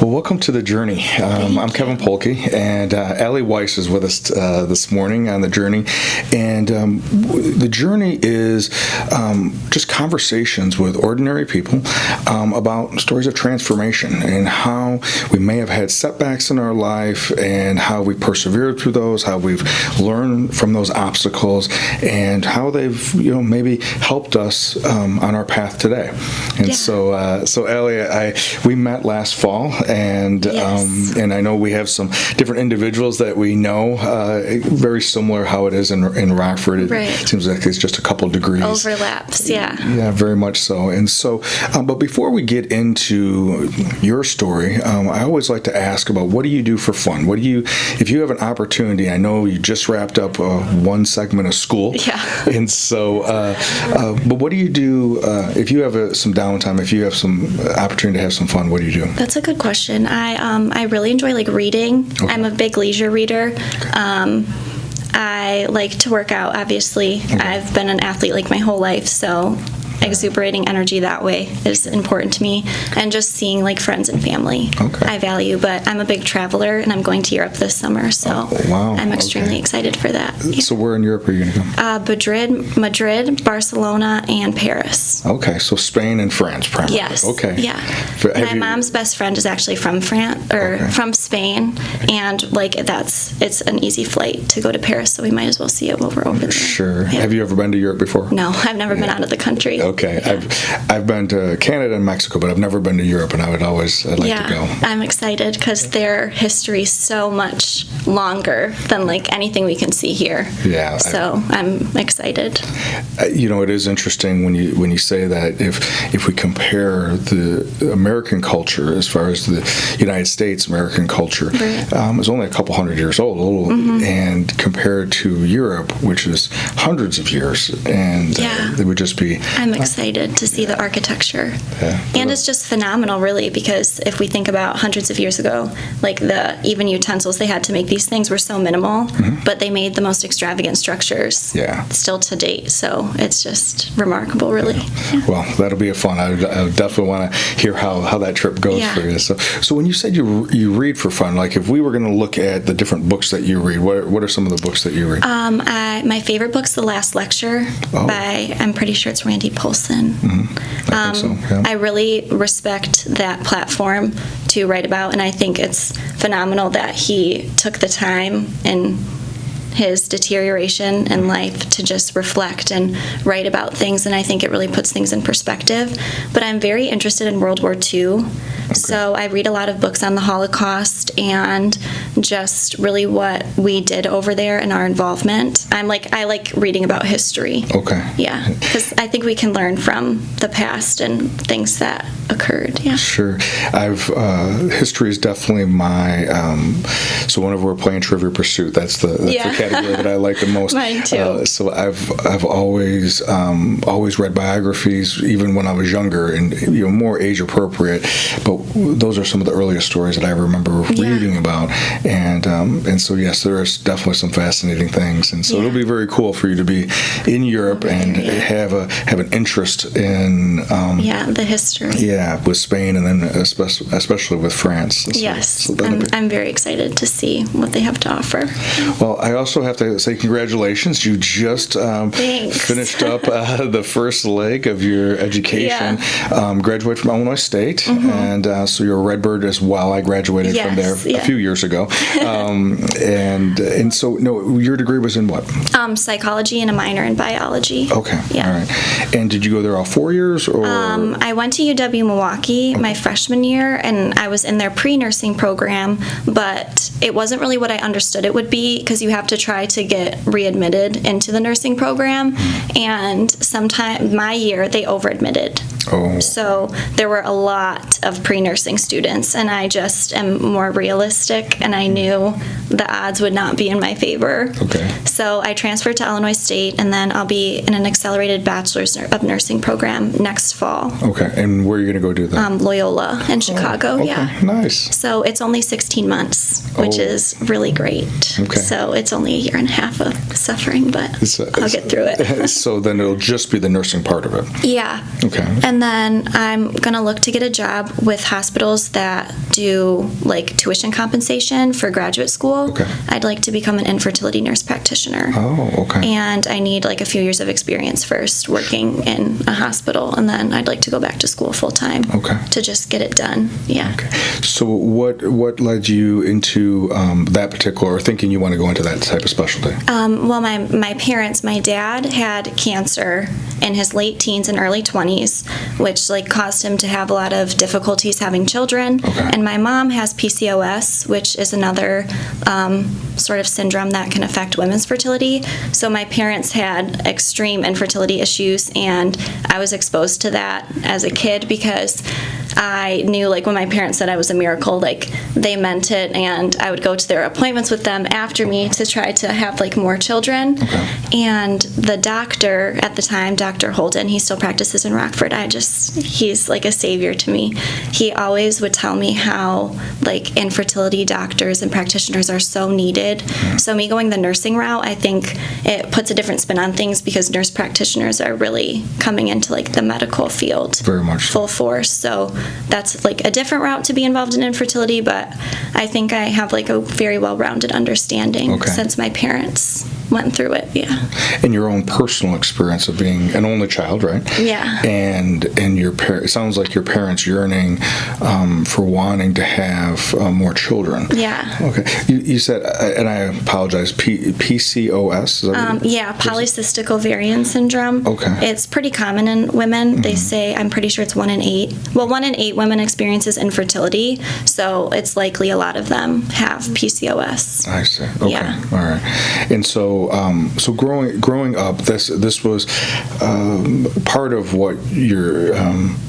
Well, welcome to The Journey. I'm Kevin Polky, and Allie Weiss is with us this morning on The Journey. And The Journey is just conversations with ordinary people about stories of transformation and how we may have had setbacks in our life and how we persevered through those, how we've learned from those obstacles, and how they've maybe helped us on our path today. And so Allie, we met last fall, and yes. And I know we have some different individuals that we know, very similar how it is in Rockford. It seems like it's just a couple degrees. Overlaps, yeah. Yeah, very much so. And so, but before we get into your story, I always like to ask about what do you do for fun? If you have an opportunity, I know you just wrapped up one segment of school. Yeah. And so, but what do you do if you have some downtime, if you have some opportunity to have some fun, what do you do? That's a good question. I really enjoy reading. Okay. I'm a big leisure reader. Okay. I like to work out, obviously. Okay. I've been an athlete my whole life, so exuberating energy that way is important to me, and just seeing friends and family I value. But I'm a big traveler, and I'm going to Europe this summer, so I'm extremely excited for that. So where in Europe are you going to go? Madrid, Barcelona, and Paris. Okay, so Spain and France primarily. Yes. Okay. Yeah. My mom's best friend is actually from France, from Spain, and it's an easy flight to go to Paris, so we might as well see it while we're over there. Sure. Yeah. Have you ever been to Europe before? No, I've never been out of the country. Okay, yeah. I've been to Canada and Mexico, but I've never been to Europe, and I'd like to go. I'm excited because their history is so much longer than anything we can see here. Yeah. So I'm excited. It is interesting when you say that if we compare the American culture as far as the United States American culture, it's only a couple hundred years old, and compared to Europe, which is hundreds of years, and it would just be. I'm excited to see the architecture. Yeah. And it's just phenomenal, really, because if we think about hundreds of years ago, the even utensils they had to make these things were so minimal, but they made the most extravagant structures still to date. So it's just remarkable, really. Yeah. Well, that'll be fun. I definitely want to hear how that trip goes for you. So when you said you read for fun, if we were going to look at the different books that you read, what are some of the books that you read? My favorite book's The Last Lecture by, I'm pretty sure it's Randy Paulson. I think so, yeah. I really respect that platform to write about, and I think it's phenomenal that he took the time in his deterioration in life to just reflect and write about things, and I think it really puts things in perspective. But I'm very interested in World War II, so I read a lot of books on the Holocaust and just really what we did over there and our involvement. I like reading about history. Okay. Yeah, because I think we can learn from the past and things that occurred. Yeah. Sure. History is definitely my. So whenever we're playing Trivia Pursuit, that's the category that I like the most. Mine too. So I've always read biographies, even when I was younger, and more age appropriate. But those are some of the earliest stories that I remember reading about, and so yes, there is definitely some fascinating things, and so it'll be very cool for you to be in Europe and have an interest in the history. Yeah, with Spain, and then especially with France. Yes, I'm very excited to see what they have to offer. Well, I also have to say congratulations. You just finished up the first leg of your education. Graduated from Illinois State, and so you're a Redbird as well. I graduated from there a few years ago. And so, your degree was in what? Psychology and a minor in biology. Okay. Yeah. All right. And did you go there all 4 years? Or? I went to UW-Milwaukee my freshman year, and I was in their pre-nursing program, but it wasn't really what I understood it would be, because you have to try to get readmitted into the nursing program, and sometime my year they over-admitted. So there were a lot of pre-nursing students, and I just am more realistic, and I knew the odds would not be in my favor. Okay. So I transferred to Illinois State, and then I'll be in an accelerated bachelor's of nursing program next fall. Okay. And where are you going to go do that? Loyola in Chicago. Okay. Yeah. Nice. So it's only 16 months, which is really great. Okay. So it's only a year and a half of suffering, but I'll get through it. So then it'll just be the nursing part of it. Yeah. Okay. And And then I'm going to look to get a job with hospitals that do like tuition compensation for graduate school. Okay. I'd like to become an infertility nurse practitioner. Oh, okay. And I need like a few years of experience first working in a hospital, and then I'd like to go back to school full time. Okay. To just get it done. Yeah. Okay. So what led you into that particular, or thinking you want to go into that type of specialty? Well, my parents, my dad had cancer in his late teens and early 20s, which like caused him to have a lot of difficulties having children. Okay. And my mom has PCOS, which is another sort of syndrome that can affect women's fertility. So my parents had extreme infertility issues, and I was exposed to that as a kid because I knew, like, when my parents said I was a miracle, like, they meant it, and I would go to their appointments with them after me to try to have, like, more children. Okay. And the doctor at the time, Dr. Holden, he still practices in Rockford. He's like a savior to me. He always would tell me how, like, infertility doctors and practitioners are so needed. So me going the nursing route, I think it puts a different spin on things because nurse practitioners are really coming into, like, the medical field. Very much so. Full force. So that's like a different route to be involved in infertility, but I think I have like a very well-rounded understanding since my parents went through it. Yeah. And your own personal experience of being an only child, right? Yeah. And it sounds like your parents yearning for wanting to have more children. Yeah. Okay. You said, and I apologize, PCOS? Is that what Yeah, polycystic ovarian syndrome. Okay. It's pretty common in women. They say, I'm pretty sure it's 1 in 8. Well, 1 in 8 women experiences infertility, so it's likely a lot of them have PCOS. I see. Okay. Yeah. All right. And so growing up, this was part of what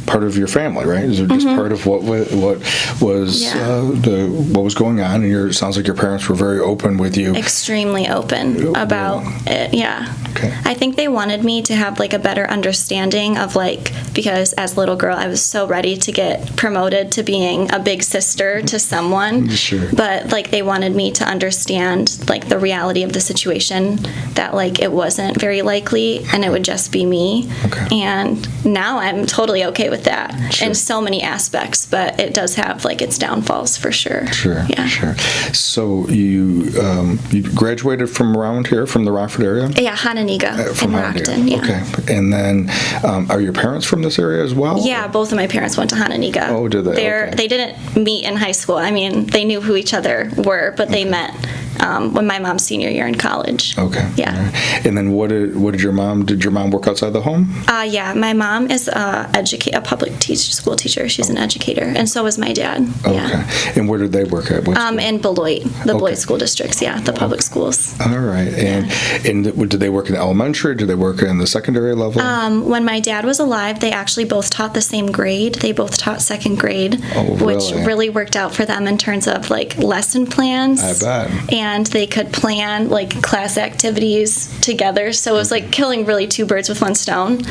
part of your family, right? Is it just part of what was what was going on? And it sounds like your parents were very open with you. Extremely open about it. Yeah. Okay. I think they wanted me to have like a better understanding of like, because as a little girl I was so ready to get promoted to being a big sister to someone. Sure. But like they wanted me to understand like the reality of the situation, that like it wasn't very likely and it would just be me. Okay. And now I'm totally okay with that Sure. in so many aspects, but it does have like its downfalls for sure. Sure. Yeah. Sure. So you graduated from around here, from the Rockford area? Yeah, Hananiga From in Hananiga. Rockton. Yeah. Okay. And then are your parents from this area as well? Yeah, both of my parents went to Hananiga. Oh, did they? Okay. They didn't meet in high school. I mean, they knew who each other were, but they met when my mom's senior year in college. Okay. Yeah. All right. And then what did your mom work outside the home? Yeah, my mom is a public school teacher. She's an educator, and so is my dad. Okay. Yeah. And where did they work at? In Beloit, the Okay. Beloit school districts. Yeah, the public schools. All right. And did they work in elementary? Did they work in the secondary level? When my dad was alive, they actually both taught the same grade. They both taught second grade, which really worked out for them in terms of like lesson plans. I bet. And they could plan like class activities together. So it was like killing really two birds with one stone.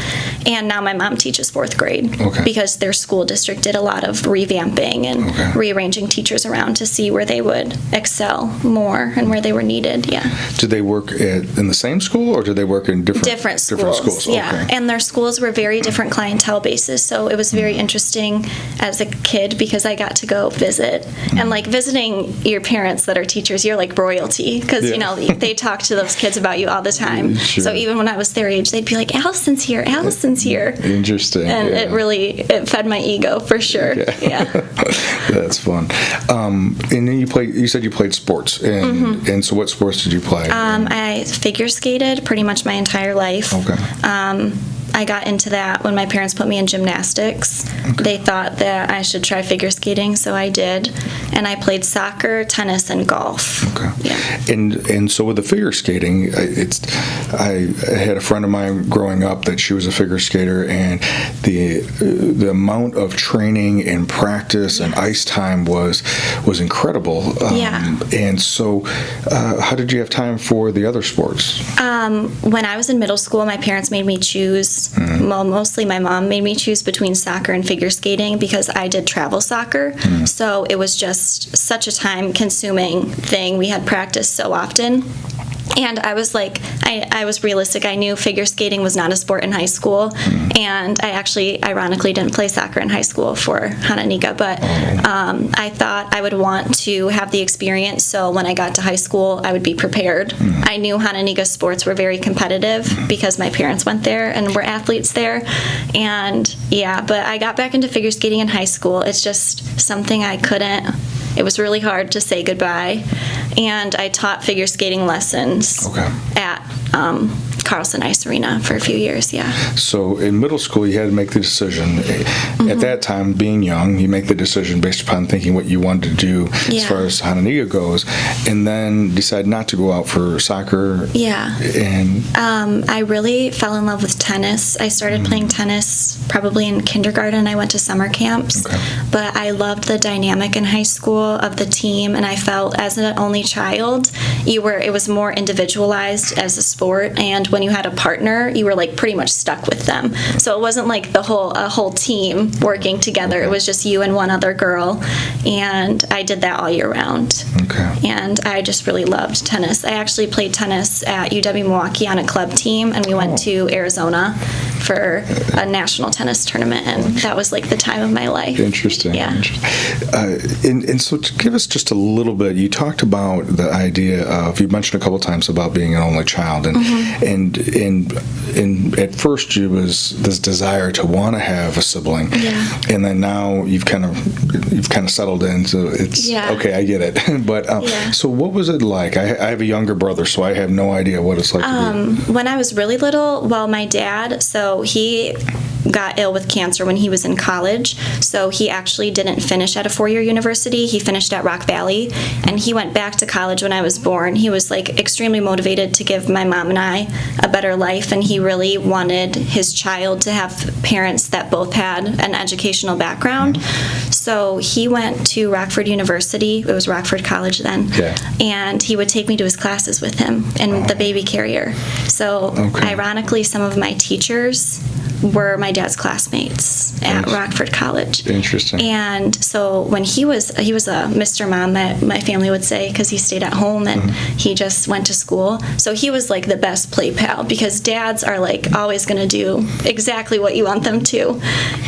And now my mom teaches fourth grade because their school district did a lot of revamping and rearranging teachers around to see where they would excel more and where they were needed. Yeah. Did they work in the same school, or did they work in different schools? Yeah. Okay. And their schools were very different clientele bases. So it was very interesting as a kid because I got to go visit. And like visiting your parents that are teachers, you're like royalty because, you know, they talk to those kids about you all the time. Sure. So even when I was their age, they'd be like, Allison's here. Interesting. And it fed my ego for sure. Yeah. That's fun. And then you said you played sports. And so what sports did you play? I figure skated pretty much my entire life. Okay. I got into that when my parents put me in gymnastics. They thought that I should try figure skating, so I did. And I played soccer, tennis, and golf. Okay. Yeah. And so with the figure skating, I had a friend of mine growing up that she was a figure skater, and the amount of training and practice and ice time was incredible. And so, how did you have time for the other sports? When I was in middle school, my parents made me choose. Well, mostly my mom made me choose between soccer and figure skating because I did travel soccer. So it was just such a time-consuming thing. We had practice so often. And I was like, I was realistic. I knew figure skating was not a sport in high school. And I actually, ironically, didn't play soccer in high school for Hananiga. But I thought I would want to have the experience so when I got to high school, I would be prepared. I knew Hananiga sports were very competitive because my parents went there and were athletes there. And yeah, but I got back into figure skating in high school. It's just something I couldn't. It was really hard to say goodbye. And I taught figure skating lessons at Carlson Ice Arena for a few years, yeah. So in middle school, you had to make the decision. At that time, being young, you make the decision based upon thinking what you wanted to do as far as Hananiga goes, and then decide not to go out for soccer. Yeah. And I really fell in love with tennis. I started playing tennis probably in kindergarten. I went to summer camps. But I loved the dynamic in high school of the team, and I felt as an only child, it was more individualized as a sport, and when you had a partner, you were like pretty much stuck with them. So it wasn't like a whole team working together. It was just you and one other girl, and I did that all year round. And I just really loved tennis. I actually played tennis at UW-Milwaukee on a club team, and we went to Arizona for a national tennis tournament, and that was like the time of my life. Interesting. Yeah. And so to give us just a little bit, you talked about the idea of, you mentioned a couple times about being an only child, and at first you was this desire to want to have a sibling, and then now you've kind of settled into it's okay, I get it. But so what was it like? I have a younger brother, so I have no idea what it's like to be. When I was really little, well, my dad, so he got ill with cancer when he was in college, so he actually didn't finish at a 4-year university. He finished at Rock Valley, and he went back to college when I was born. He was like extremely motivated to give my mom and I a better life, and he really wanted his child to have parents that both had an educational background. So he went to Rockford University. It was Rockford College then, and he would take me to his classes with him in the baby carrier. So ironically, some of my teachers were my dad's classmates at Rockford College. Interesting. And so when he was a Mr. Mom, that my family would say, because he stayed at home and he just went to school. So he was like the best play pal, because dads are like always going to do exactly what you want them to.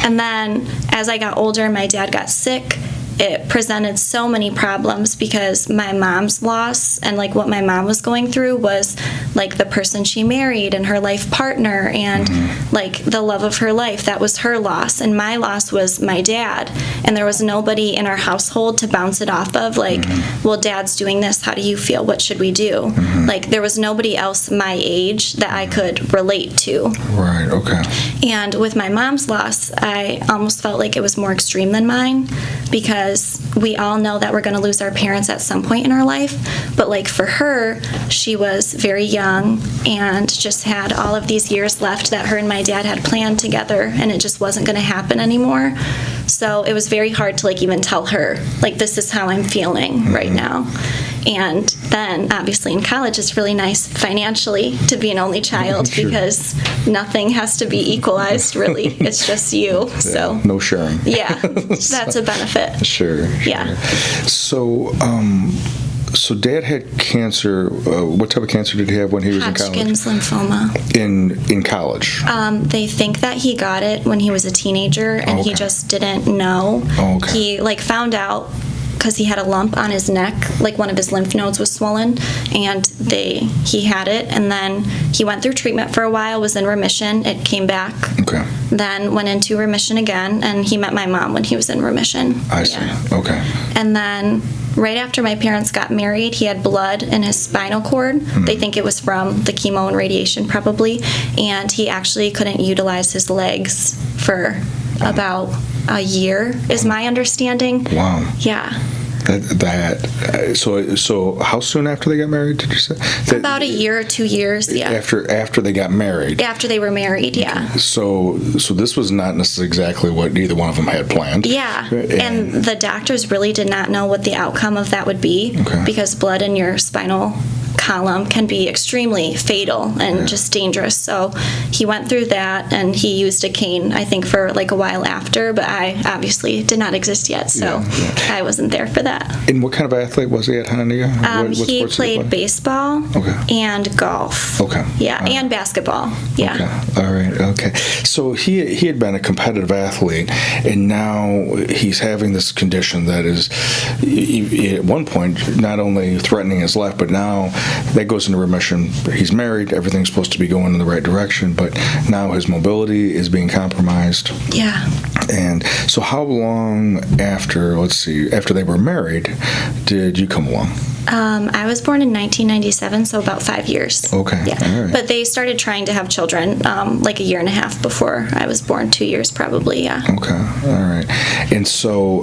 And then as I got older, my dad got sick. It presented so many problems because my mom's loss and like what my mom was going through was like the person she married and her life partner and like the love of her life. That was her loss, and my loss was my dad, and there was nobody in our household to bounce it off of, like, well, dad's doing this, how do you feel, what should we do? Like there was nobody else my age that I could relate to. Right. Okay. And with my mom's loss, I almost felt like it was more extreme than mine, because we all know that we're going to lose our parents at some point in our life. But like for her, she was very young and just had all of these years left that her and my dad had planned together, and it just wasn't going to happen anymore. So it was very hard to like even tell her, like, this is how I'm feeling right now. And then obviously in college it's really nice financially to be an only child because nothing has to be equalized really. It's just you. So no sharing. Yeah, that's a benefit. Sure. Yeah. So so dad had cancer. What type of cancer did he have when he was in college? Hodgkin's lymphoma. In college? They think that he got it when he was a teenager, and he just didn't know. He like found out because he had a lump on his neck, like one of his lymph nodes was swollen, and he had it, and then he went through treatment for a while, was in remission, it came back, then went into remission again, and he met my mom when he was in remission. I see. Okay. And then right after my parents got married, he had blood in his spinal cord. They think it was from the chemo and radiation probably, and he actually couldn't utilize his legs for about a year, is my understanding. Wow. Yeah. So how soon after they got married did you say? About a year or 2 years, yeah. After they got married? After they were married, yeah. So this was not necessarily exactly what either one of them had planned? Yeah, and the doctors really did not know what the outcome of that would be because blood in your spinal column can be extremely fatal and just dangerous. So he went through that, and he used a cane, I think, for like a while after, but I obviously did not exist yet, so I wasn't there for that. And what kind of athlete was he at Honolulu? What He sports did played play? baseball and golf. Okay. Yeah, and basketball. Yeah. Okay. All right. Okay. So he had been a competitive athlete, and now he's having this condition that is, at one point, not only threatening his life, but now that goes into remission. He's married. Everything's supposed to be going in the right direction, but now his mobility is being compromised. Yeah. And so how long after they were married, did you come along? I was born in 1997, so about 5 years. Okay. Yeah. All right. But they started trying to have children like a year and a half before I was born, 2 years probably, yeah. Okay. All right. And so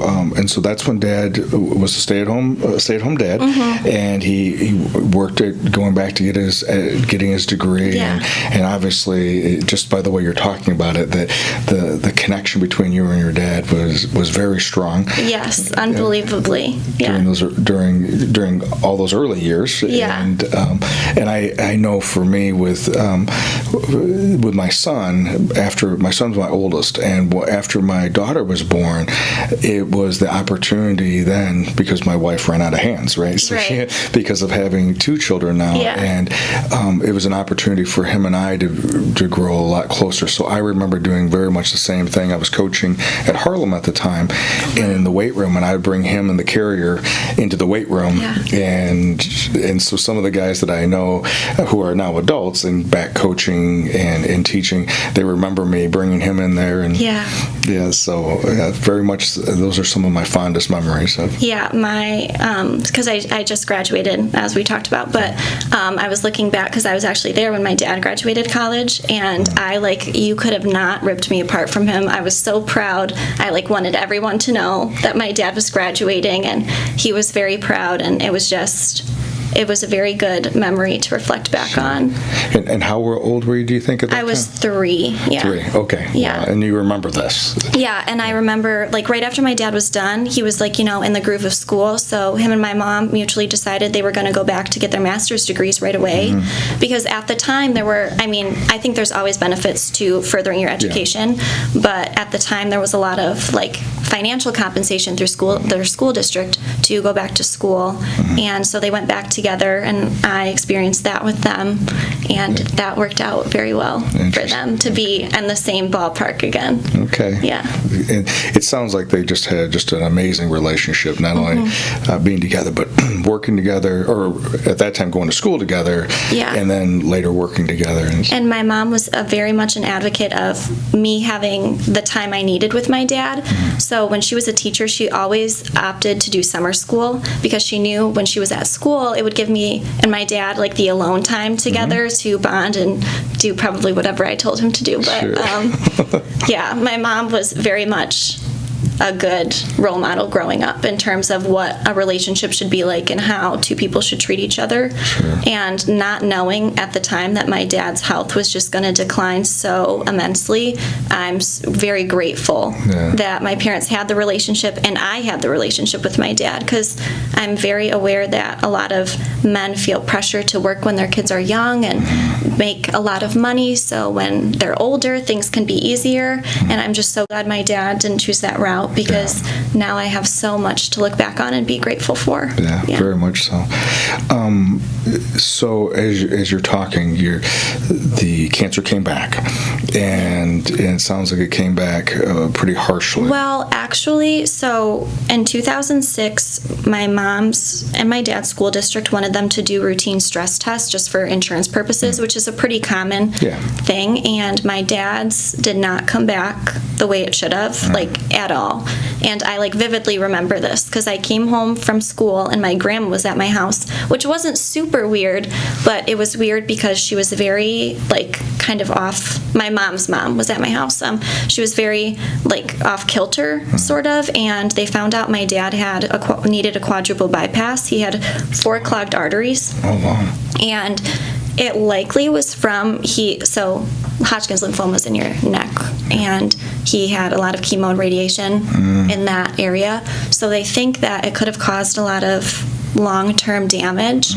that's when Dad was a stay-at-home dad, and he worked at going back to getting his degree, and obviously, just by the way you're talking about it, that the connection between you and your dad was very strong. Yes, unbelievably. Yeah. During all those early years. Yeah. And I know for me with my son, after my son's my oldest, and after my daughter was born, it was the opportunity then, because my wife ran out of hands, right? So because of having 2 children now, and it was an opportunity for him and I to grow a lot closer. So I remember doing very much the same thing. I was coaching at Harlem at the time, in the weight room, and I would bring him and the carrier into the weight room, and so some of the guys that I know who are now adults and back coaching and teaching, they remember me bringing him in there, and so very much those are some of my fondest memories of. Yeah, because I just graduated, as we talked about, but I was looking back because I was actually there when my dad graduated college, and you could have not ripped me apart from him. I was so proud. I wanted everyone to know that my dad was graduating, and he was very proud, and it was a very good memory to reflect back on. And how old were you, do you think, at that time? I was 3, yeah. 3, okay. Yeah. Wow. And you remember this? Yeah, and I remember, right after my dad was done, he was, in the groove of school, so him and my mom mutually decided they were going to go back to get their master's degrees right away, because at the time I think there's always benefits to furthering your education, but at the time there was a lot of, financial compensation through their school district to go back to school, and so they went back together, and I experienced that with them, and that worked out very well for them to be in the same ballpark again. Okay. Yeah. And it sounds like they just had an amazing relationship, not only being together, but working together, or at that time going to school together, and then later working together. And my mom was very much an advocate of me having the time I needed with my dad. So when she was a teacher, she always opted to do summer school, because she knew when she was at school, it would give me and my dad the alone time together to bond and do probably whatever I told him to do. But my mom was very much a good role model growing up in terms of what a relationship should be like and how 2 people should treat each other. And not knowing at the time that my dad's health was just going to decline so immensely, I'm very grateful that my parents had the relationship and I had the relationship with my dad, because I'm very aware that a lot of men feel pressure to work when their kids are young and make a lot of money, so when they're older things can be easier, and I'm just so glad my dad didn't choose that route, because now I have so much to look back on and be grateful for. Yeah. Very much so. So as you're talking, the cancer came back, and it sounds like it came back pretty harshly. Well, actually, so in 2006, my mom's and my dad's school district wanted them to do routine stress tests just for insurance purposes, which is a pretty common thing, and my dad's did not come back the way it should have, at all. And I vividly remember this, because I came home from school and my grandma was at my house, which wasn't super weird, but it was weird because she was very kind of off. My mom's mom was at my house. She was very off kilter, sort of, and they found out my dad needed a quadruple bypass. He had 4 clogged arteries. Oh, wow. And it likely was from so Hodgkin's lymphoma is in your neck, and he had a lot of chemo and radiation in that area. So they think that it could have caused a lot of long-term damage,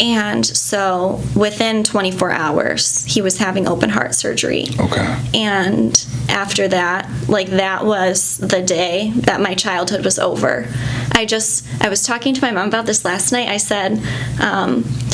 And so within 24 hours, he was having open heart surgery. Okay. And after that, like, that was the day that my childhood was over. I was talking to my mom about this last night. I said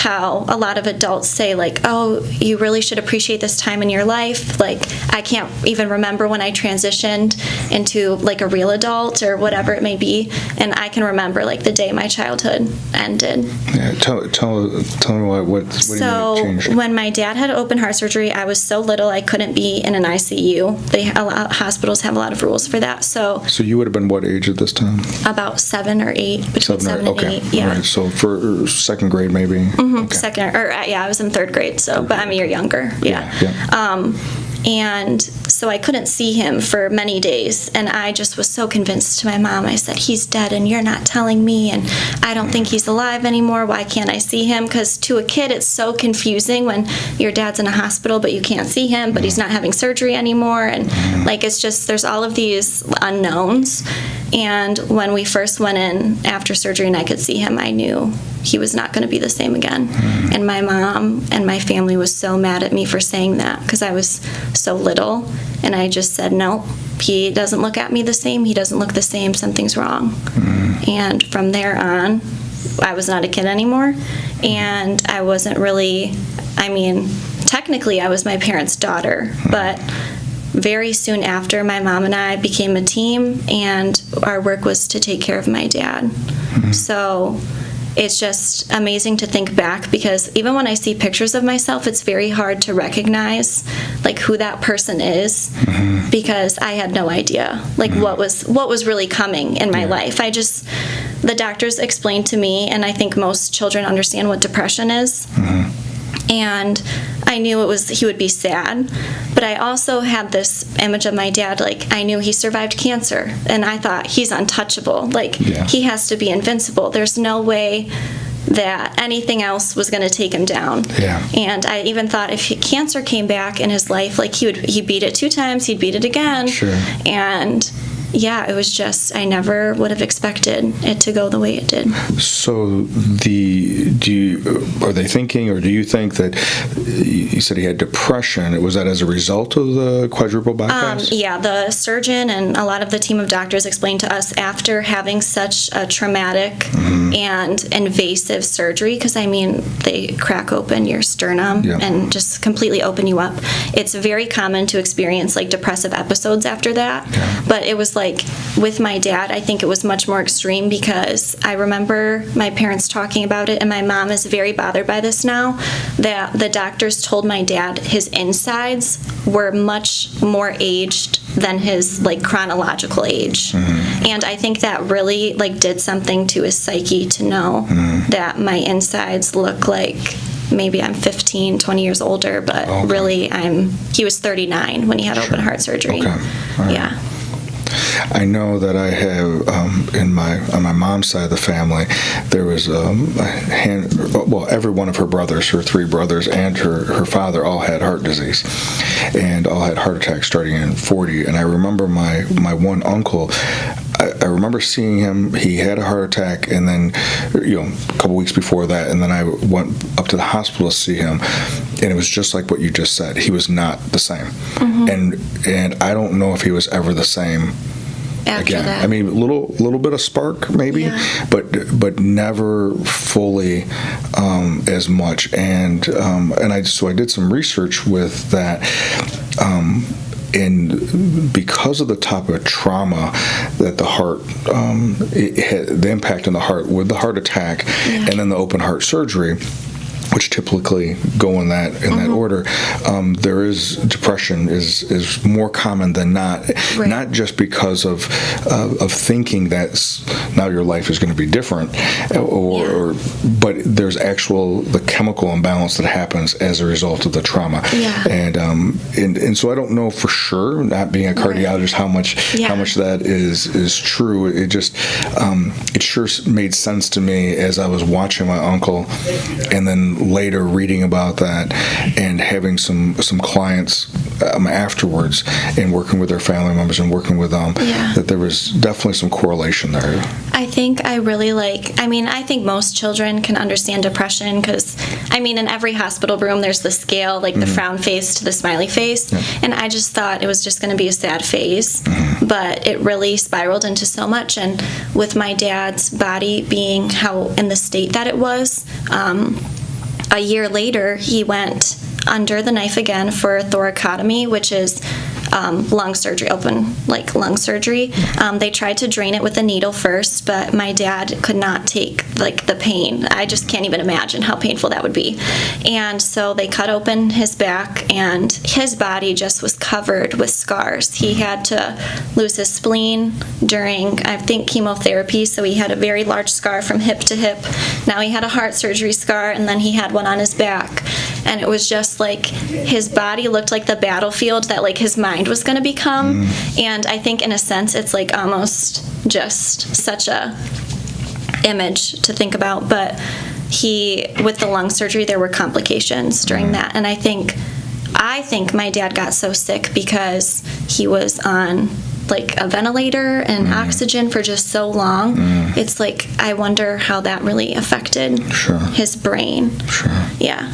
how a lot of adults say, like, oh, you really should appreciate this time in your life. Like, I can't even remember when I transitioned into, like, a real adult or whatever it may be. And I can remember, like, the day my childhood ended. Yeah, tell me what do you mean it changed? When my dad had open heart surgery, I was so little I couldn't be in an ICU. Hospitals have a lot of rules for that. So you would have been what age at this time? About 7 or 8, between 7 and 8. Yeah. All right. So for second grade, maybe. Okay. Second, or I was in third grade. So, but I'm a year younger. Yeah. And so I couldn't see him for many days, and I just was so convinced to my mom. I said, he's dead, and you're not telling me, and I don't think he's alive anymore. Why can't I see him? Because to a kid, it's so confusing when your dad's in a hospital, but you can't see him, but he's not having surgery anymore, and like, it's just, there's all of these unknowns. And when we first went in after surgery and I could see him, I knew he was not going to be the same again. And my mom and my family was so mad at me for saying that, because I was so little. And I just said, no, he doesn't look at me the same. He doesn't look the same. Something's wrong. And from there on, I was not a kid anymore. And I wasn't really, technically I was my parents' daughter, but very soon after, my mom and I became a team, and our work was to take care of my dad. So it's just amazing to think back, because even when I see pictures of myself, it's very hard to recognize, like, who that person is, because I had no idea, like, what was really coming in my life. The doctors explained to me, and I think most children understand what depression is. And I knew he would be sad, but I also had this image of my dad, like, I knew he survived cancer, and I thought, he's untouchable, like, he has to be invincible. There's no way that anything else was going to take him down. And I even thought, if cancer came back in his life, like, he beat it 2 times, he'd beat it again. And yeah, it was just, I never would have expected it to go the way it did. So are they thinking, or do you think that, you said he had depression, was that as a result of the quadruple bypass? Yeah, the surgeon and a lot of the team of doctors explained to us, after having such a traumatic and invasive surgery, because they crack open your sternum and just completely open you up. It's very common to experience, like, depressive episodes after that, but it was like, with my dad, I think it was much more extreme, because I remember my parents talking about it, and my mom is very bothered by this now, that the doctors told my dad his insides were much more aged than his, like, chronological age. And I think that really, like, did something to his psyche to know that my insides look like maybe I'm 15, 20 years older, but really he was 39 when he had open heart surgery. Yeah. I know that I have on my mom's side of the family, there was every one of her brothers, her 3 brothers, and her father all had heart disease, and all had heart attacks starting in 40. And I remember my one uncle, I remember seeing him. He had a heart attack, and then a couple weeks before that, and then I went up to the hospital to see him, and it was just like what you just said. He was not the same, and I don't know if he was ever the same after again. that. A little bit of spark maybe, but never fully as much. And I did some research with that. And because of the type of trauma that the heart, it had, the impact on the heart with the heart attack and then the open heart surgery, which typically go in that order, there is depression is more common than not. Not just because of thinking that now your life is going to be different, but there's the chemical imbalance that happens as a result of the trauma. And so I don't know for sure, not being a cardiologist, how much that is true. It just it sure made sense to me as I was watching my uncle, and then later reading about that and having some clients afterwards and working with their family members and working with them, that there was definitely some correlation there. I think I really I think most children can understand depression because, in every hospital room there's the scale, like the frown face to the smiley face. Yeah. And I just thought it was just going to be a sad phase. But it really spiraled into so much. And with my dad's body being how in the state that it was, a year later he went under the knife again for thoracotomy, which is lung surgery, open lung surgery. They tried to drain it with a needle first, but my dad could not take the pain. I just can't even imagine how painful that would be. And so they cut open his back, and his body just was covered with scars. He had to lose his spleen during, I think, chemotherapy, so he had a very large scar from hip to hip. Now he had a heart surgery scar, and then he had one on his back. And it was just his body looked like the battlefield that his mind was going to become. And I think in a sense it's almost just such a image to think about. But with the lung surgery, there were complications during that. And I think my dad got so sick because he was on a ventilator and oxygen for just so long. It's I wonder how that really affected his brain. Sure. Yeah.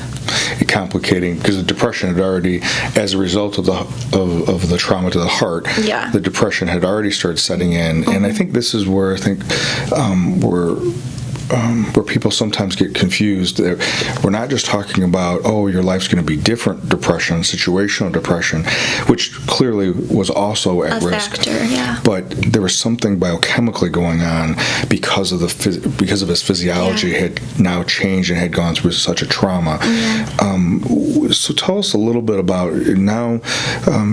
Complicating because the depression had already, as a result of the trauma to the heart, the depression had already started setting in. And I think this is where where people sometimes get confused. We're not just talking about, your life's going to be different depression, situational depression, which clearly was also at risk. Factor, yeah. But there was something biochemically going on because of his physiology had now changed and had gone through such a trauma. So tell us a little bit about now.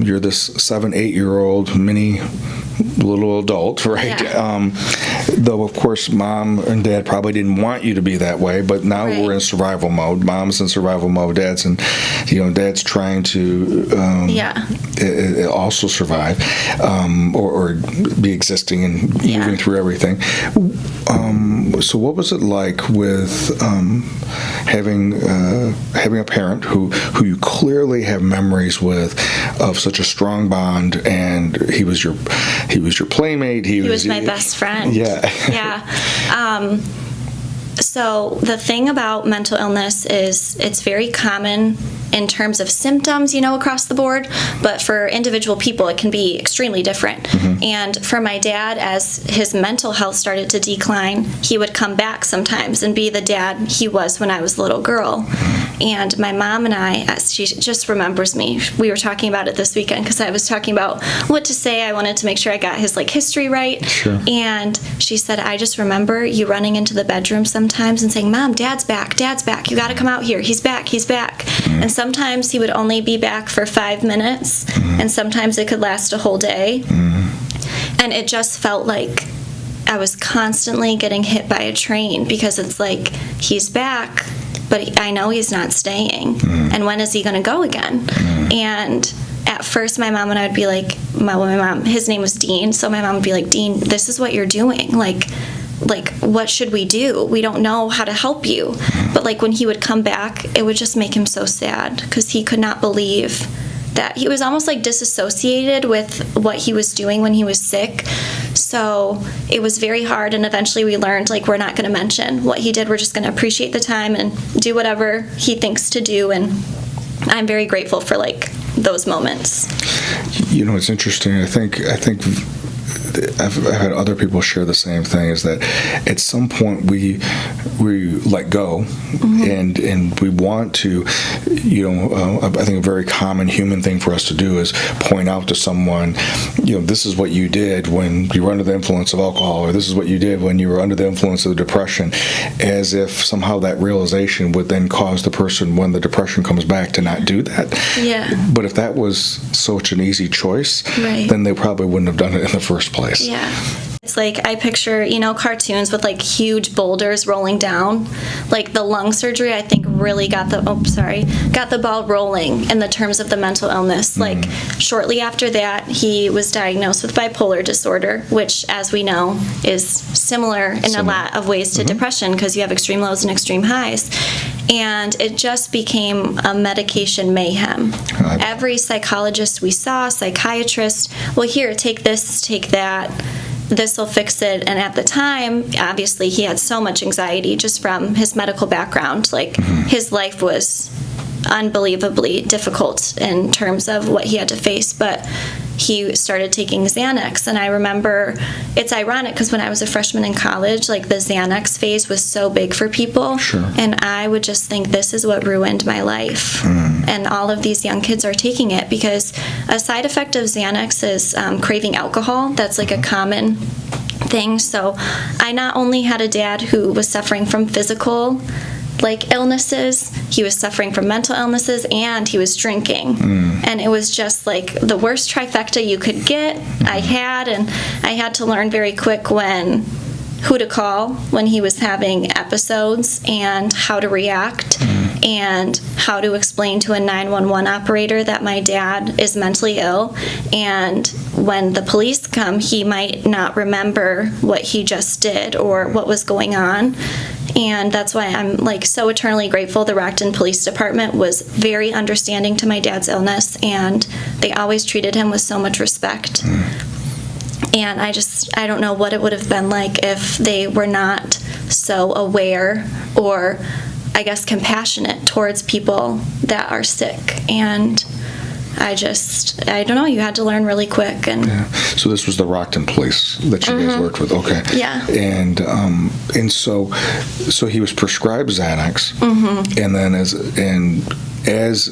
You're this 7-8-year-old mini little adult, right? Yeah. Though of course mom and dad probably didn't want you to be that way, but now we're in survival mode. Mom's in survival mode. Dad's trying to also survive or be existing and moving through everything. So what was it like with having a parent who you clearly have memories with of such a strong bond, and he was your playmate. He was my best friend. Yeah. Yeah. So the thing about mental illness is it's very common in terms of symptoms, across the board, but for individual people it can be extremely different. And for my dad, as his mental health started to decline, he would come back sometimes and be the dad he was when I was a little girl. And my mom and I, she just remembers me. We were talking about it this weekend because I was talking about what to say. I wanted to make sure I got his history right. Sure. And she said, I just remember you running into the bedroom sometimes and saying, Mom, Dad's back. You got to come out here. He's back. And sometimes he would only be back for 5 minutes, and sometimes it could last a whole day. And it just felt like I was constantly getting hit by a train because it's he's back, but I know he's not staying. And when is he going to go again? And at first my mom and I would be my mom, his name was Dean, so my mom would be Dean, this is what you're doing. What should we do? We don't know how to help you. But when he would come back, it would just make him so sad because he could not believe that he was almost disassociated with what he was doing when he was sick. So it was very hard, and eventually we learned we're not going to mention what he did. We're just going to appreciate the time and do whatever he thinks to do. And I'm very grateful for those moments. It's interesting. I think I've had other people share the same thing, is that at some point we let go, and we want to, I think a very common human thing for us to do is point out to someone, this is what you did when you were under the influence of alcohol, or this is what you did when you were under the influence of the depression, as if somehow that realization would then cause the person, when the depression comes back, to not do that. Yeah. But if that was such an easy choice, then they probably wouldn't have done it in the first place. Yeah. It's I picture, cartoons with huge boulders rolling down. The lung surgery, I think, really got the ball rolling in the terms of the mental illness. Shortly after that, he was diagnosed with bipolar disorder, which, as we know, is similar in a lot of ways to depression because you have extreme lows and extreme highs. And it just became a medication mayhem. Every psychologist we saw, psychiatrist, well, here, take this, take that. this will fix it. And at the time, obviously, he had so much anxiety just from his medical background. Like, his life was unbelievably difficult in terms of what he had to face, but he started taking Xanax. And I remember, it's ironic because when I was a freshman in college, like, the Xanax phase was so big for people. Sure. And I would just think, this is what ruined my life. And all of these young kids are taking it because a side effect of Xanax is craving alcohol. That's like a common thing. So I not only had a dad who was suffering from physical illnesses, he was suffering from mental illnesses, and he was drinking. And it was just like the worst trifecta you could get. I had to learn very quick who to call when he was having episodes and how to react and how to explain to a 911 operator that my dad is mentally ill, and when the police come, he might not remember what he just did or what was going on. And that's why I'm so eternally grateful. The Rockton Police Department was very understanding to my dad's illness, and they always treated him with so much respect. And I don't know what it would have been like if they were not so aware or, I guess, compassionate towards people that are sick. And I don't know, you had to learn really quick. And So this was the Rockton Police that you guys worked with, okay? Yeah. And so he was prescribed Xanax, and then as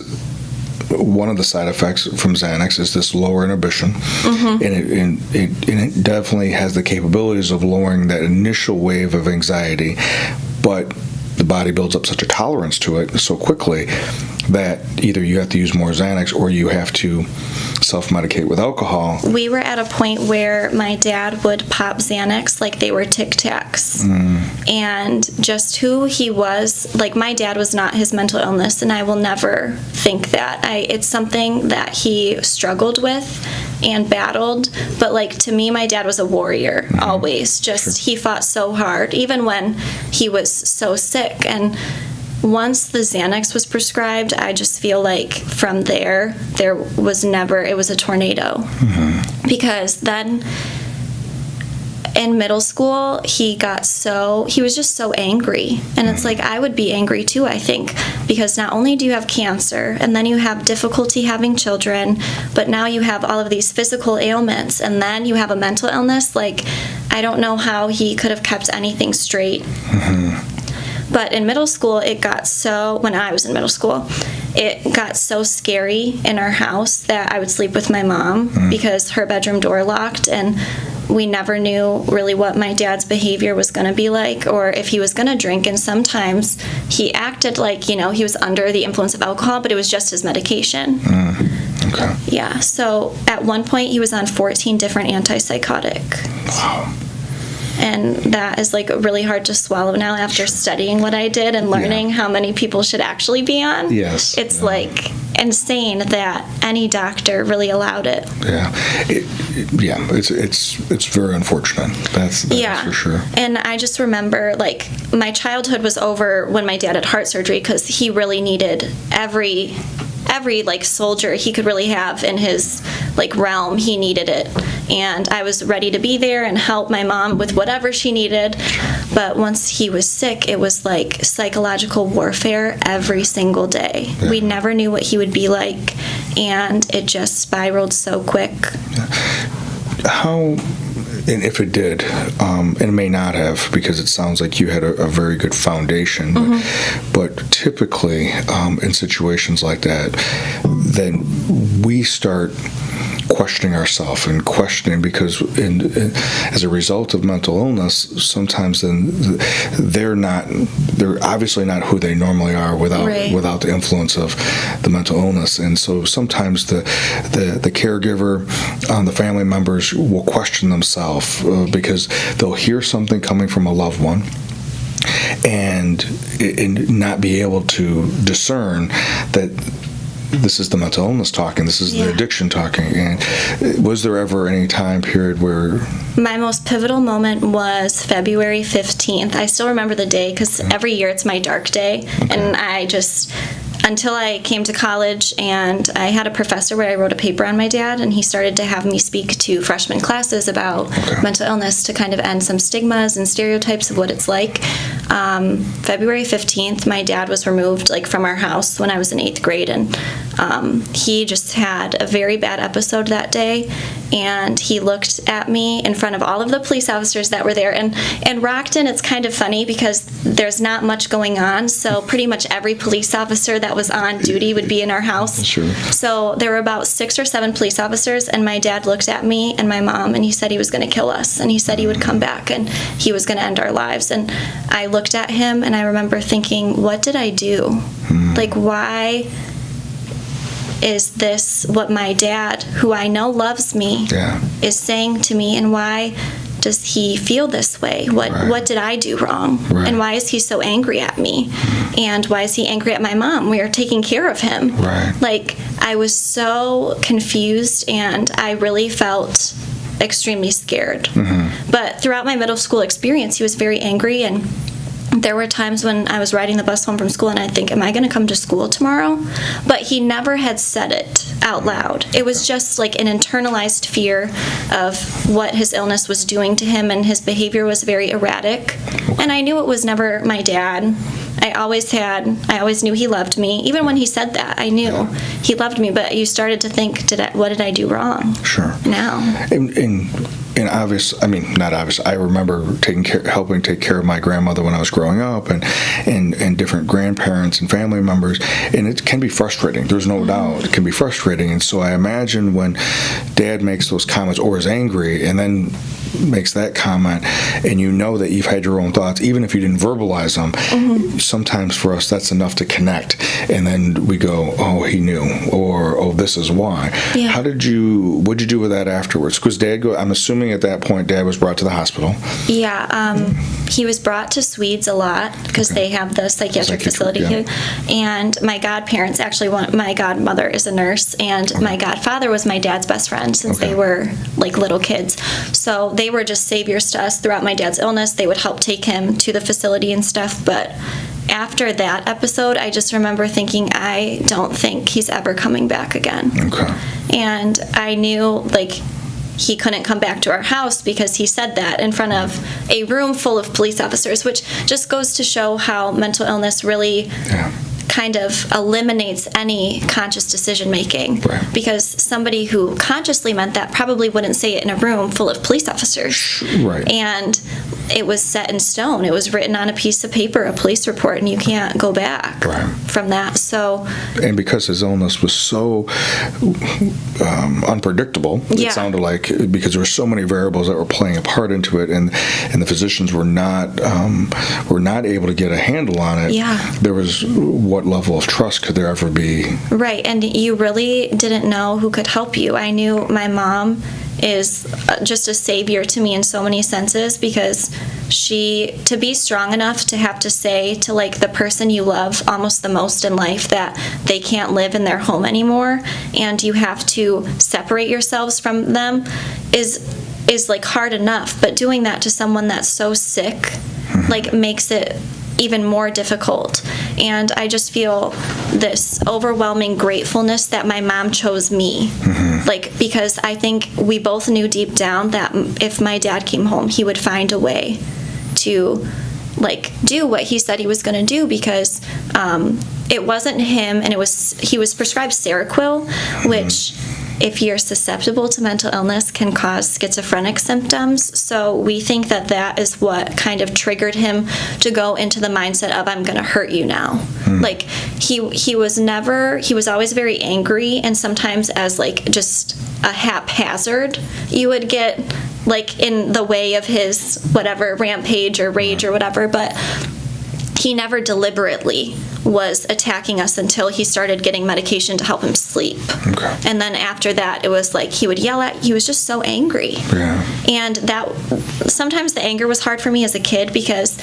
one of the side effects from Xanax is this lower inhibition, and it definitely has the capabilities of lowering that initial wave of anxiety, but the body builds up such a tolerance to it so quickly that either you have to use more Xanax or you have to self-medicate with alcohol. We were at a point where my dad would pop Xanax like they were Tic Tacs. And just who he was, my dad was not his mental illness, and I will never think that. It's something that he struggled with and battled, but to me, my dad was a warrior, always. He fought so hard, even when he was so sick. And once the Xanax was prescribed, I just feel like from there was it was a tornado. Because then in middle school, he was just so angry. And it's I would be angry too, I think, because not only do you have cancer, and then you have difficulty having children, but now you have all of these physical ailments, and then you have a mental illness. I don't know how he could have kept anything straight. But in middle school, when I was in middle school, it got so scary in our house that I would sleep with my mom because her bedroom door locked, and we never knew really what my dad's behavior was going to be like, or if he was going to drink. And sometimes he acted like, he was under the influence of alcohol, but it was just his medication. Okay. Yeah, so at one point he was on 14 different antipsychotics. Wow. And that is really hard to swallow now after studying what I did and learning how many people should actually be on. Yes. It's insane that any doctor really allowed it. Yeah. It's very unfortunate. That's for sure. And I just remember my childhood was over when my dad had heart surgery, because he really needed every soldier he could really have in his realm. He needed it, and I was ready to be there and help my mom with whatever she needed. But once he was sick, it was psychological warfare every single day. We never knew what he would be like, and it just spiraled so quick. How, and if it did, and it may not have, because it sounds like you had a very good foundation, but typically in situations like that, then we start questioning ourselves and questioning, because as a result of mental illness, sometimes then they're obviously not who they normally are without the influence of the mental illness. And so sometimes the caregiver, the family members will question themselves because they'll hear something coming from a loved one and not be able to discern that this is the mental illness talking, this is the addiction talking. And was there ever any time period where... My most pivotal moment was February 15th. I still remember the day because every year it's my dark day. And until I came to college, and I had a professor where I wrote a paper on my dad, and he started to have me speak to freshman classes about mental illness to kind of end some stigmas and stereotypes of what it's like. February 15th, my dad was removed from our house when I was in 8th grade, and he just had a very bad episode that day, and he looked at me in front of all of the police officers that were there. And in Rockton, it's kind of funny because there's not much going on, so pretty much every police officer that was on duty would be in our house. Sure. So there were about 6 or 7 police officers, and my dad looked at me and my mom, and he said he was going to kill us, and he said he would come back and he was going to end our lives. And I looked at him, and I remember thinking, what did I do? Why is this what my dad, who I know loves me, is saying to me, and why does he feel this way? What did I do wrong? And why is he so angry at me? And why is he angry at my mom? We are taking care of him. I was so confused, and I really felt extremely scared. But throughout my middle school experience, he was very angry, and there were times when I was riding the bus home from school and I'd think, am I going to come to school tomorrow? But he never had said it out loud. It was just an internalized fear of what his illness was doing to him, and his behavior was very erratic. And I knew it was never my dad. I always knew he loved me. Even when he said that, I knew he loved me, but you started to think, what did I do wrong? Sure. Now. And not obvious. I remember helping take care of my grandmother when I was growing up, and different grandparents and family members, and it can be frustrating. There's no doubt it can be frustrating. And so I imagine when Dad makes those comments or is angry, and then makes that comment, and you know that you've had your own thoughts, even if you didn't verbalize them. Sometimes for us that's enough to connect, and then we go, oh, he knew, or oh, this is why. What'd you do with that afterwards? Because I'm assuming at that point Dad was brought to the hospital. He was brought to Swedes a lot because they have the psychiatric facility here. And my godparents, my godmother is a nurse, and my godfather was my dad's best friend since they were little kids. So they were just saviors to us throughout my dad's illness. They would help take him to the facility and stuff. But after that episode, I just remember thinking, I don't think he's ever coming back again. And I knew he couldn't come back to our house because he said that in front of a room full of police officers, which just goes to show how mental illness really kind of eliminates any conscious decision making. Because somebody who consciously meant that probably wouldn't say it in a room full of police officers. And it was set in stone. It was written on a piece of paper, a police report, and you can't go back from that. And because his illness was so unpredictable, it sounded like, because there were so many variables that were playing a part into it, and the physicians were not able to get a handle on it. There was, what level of trust could there ever be? And you really didn't know who could help you. I knew my mom is just a savior to me in so many senses, because to be strong enough to have to say to the person you love almost the most in life that they can't live in their home anymore, and you have to separate yourselves from them is hard enough, but doing that to someone that's so sick makes it even more difficult. And I just feel this overwhelming gratefulness that my mom chose me. Because I think we both knew deep down that if my dad came home, he would find a way to do what he said he was going to do, because it wasn't him, and he was prescribed Seroquel, which, if you're susceptible to mental illness, can cause schizophrenic symptoms. So we think that is what kind of triggered him to go into the mindset of, I'm going to hurt you now. He was always very angry, and sometimes as just a haphazard, you would get in the way of his whatever rampage or rage or whatever, but he never deliberately was attacking us until he started getting medication to help him sleep. And then after that, it was he would yell he was just so angry. And that, sometimes the anger was hard for me as a kid, because,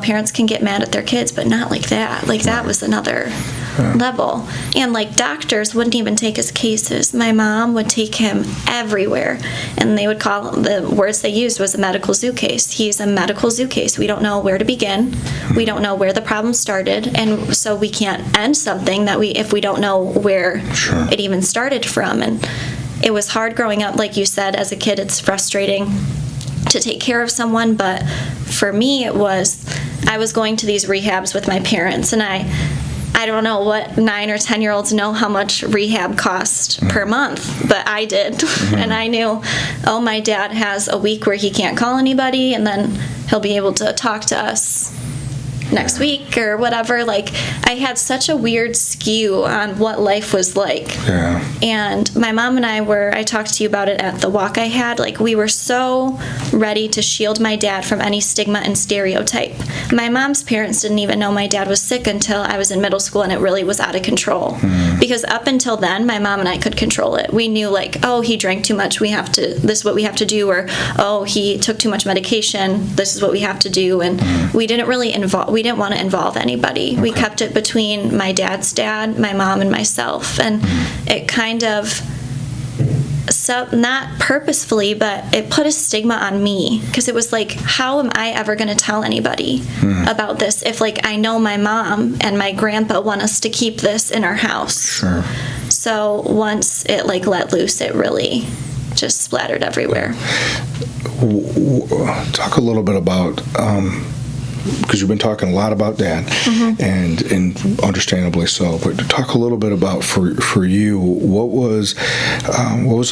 parents can get mad at their kids, but not like that. That was another level. And like doctors wouldn't even take his cases. My mom would take him everywhere, and they would call, the words they used was a medical zoo case. He's a medical zoo case. We don't know where to begin. We don't know where the problem started, and so we can't end something that if we don't know where it even started from. And it was hard growing up, like you said, as a kid. It's frustrating to take care of someone, but for me it was, I was going to these rehabs with my parents, and I don't know what 9 or 10-year-olds know how much rehab cost per month, but I did. And I knew, oh, my dad has a week where he can't call anybody, and then he'll be able to talk to us next week or whatever. Like, I had such a weird skew on what life was like. Yeah. And my mom and I talked to you about it at the walk I had, like, we were so ready to shield my dad from any stigma and stereotype. My mom's parents didn't even know my dad was sick until I was in middle school, and it really was out of control. Because up until then, my mom and I could control it. We knew, like, oh, he drank too much, this is what we have to do, or, oh, he took too much medication, this is what we have to do. And we didn't really we didn't want to involve anybody. We kept it between my dad's dad, my mom, and myself. And it kind of, not purposefully, but it put a stigma on me, because it was like, how am I ever going to tell anybody about this if, like, I know my mom and my grandpa want us to keep this in our house. Sure. So once it, like, let loose, it really just splattered everywhere. Talk a little bit about, because you've been talking a lot about Dad, and understandably so. But talk a little bit about for you, what was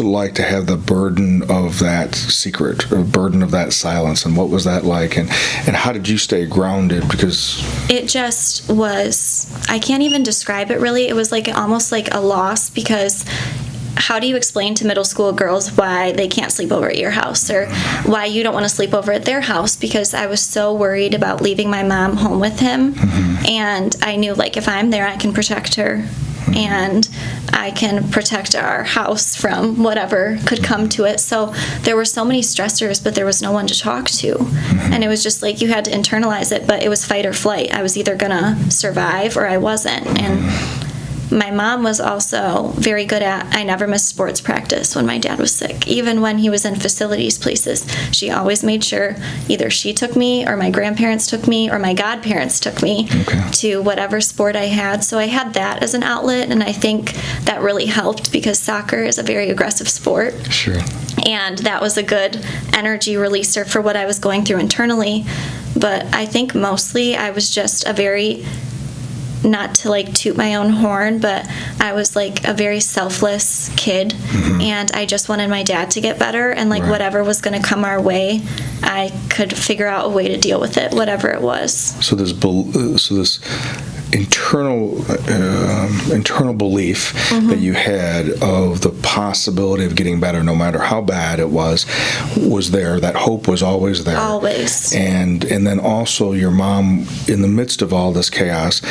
it like to have the burden of that secret, or burden of that silence, and what was that like, and how did you stay grounded? Because it just was, I can't even describe it really. It was like almost like a loss, because how do you explain to middle school girls why they can't sleep over at your house, or why you don't want to sleep over at their house? Because I was so worried about leaving my mom home with him. And I knew, like, if I'm there, I can protect her, and I can protect our house from whatever could come to it. So there were so many stressors, but there was no one to talk to. And it was just like, you had to internalize it, but it was fight or flight. I was either gonna survive or I wasn't. And my mom was also very good at, I never missed sports practice when my dad was sick. Even when he was in facilities places, she always made sure either she took me, or my grandparents took me, or my godparents took me to whatever sport I had. So I had that as an outlet, and I think that really helped, because soccer is a very aggressive sport. Sure. And that was a good energy releaser for what I was going through internally. But I think mostly I was just a very, not to, like, toot my own horn, but I was, like, a very selfless kid, and I just wanted my dad to get better, and, like, whatever was going to come our way, I could figure out a way to deal with it, whatever it was. So this internal belief that you had of the possibility of getting better, no matter how bad it was there. That hope was always there. Always. And then also your mom, in the midst of all this chaos,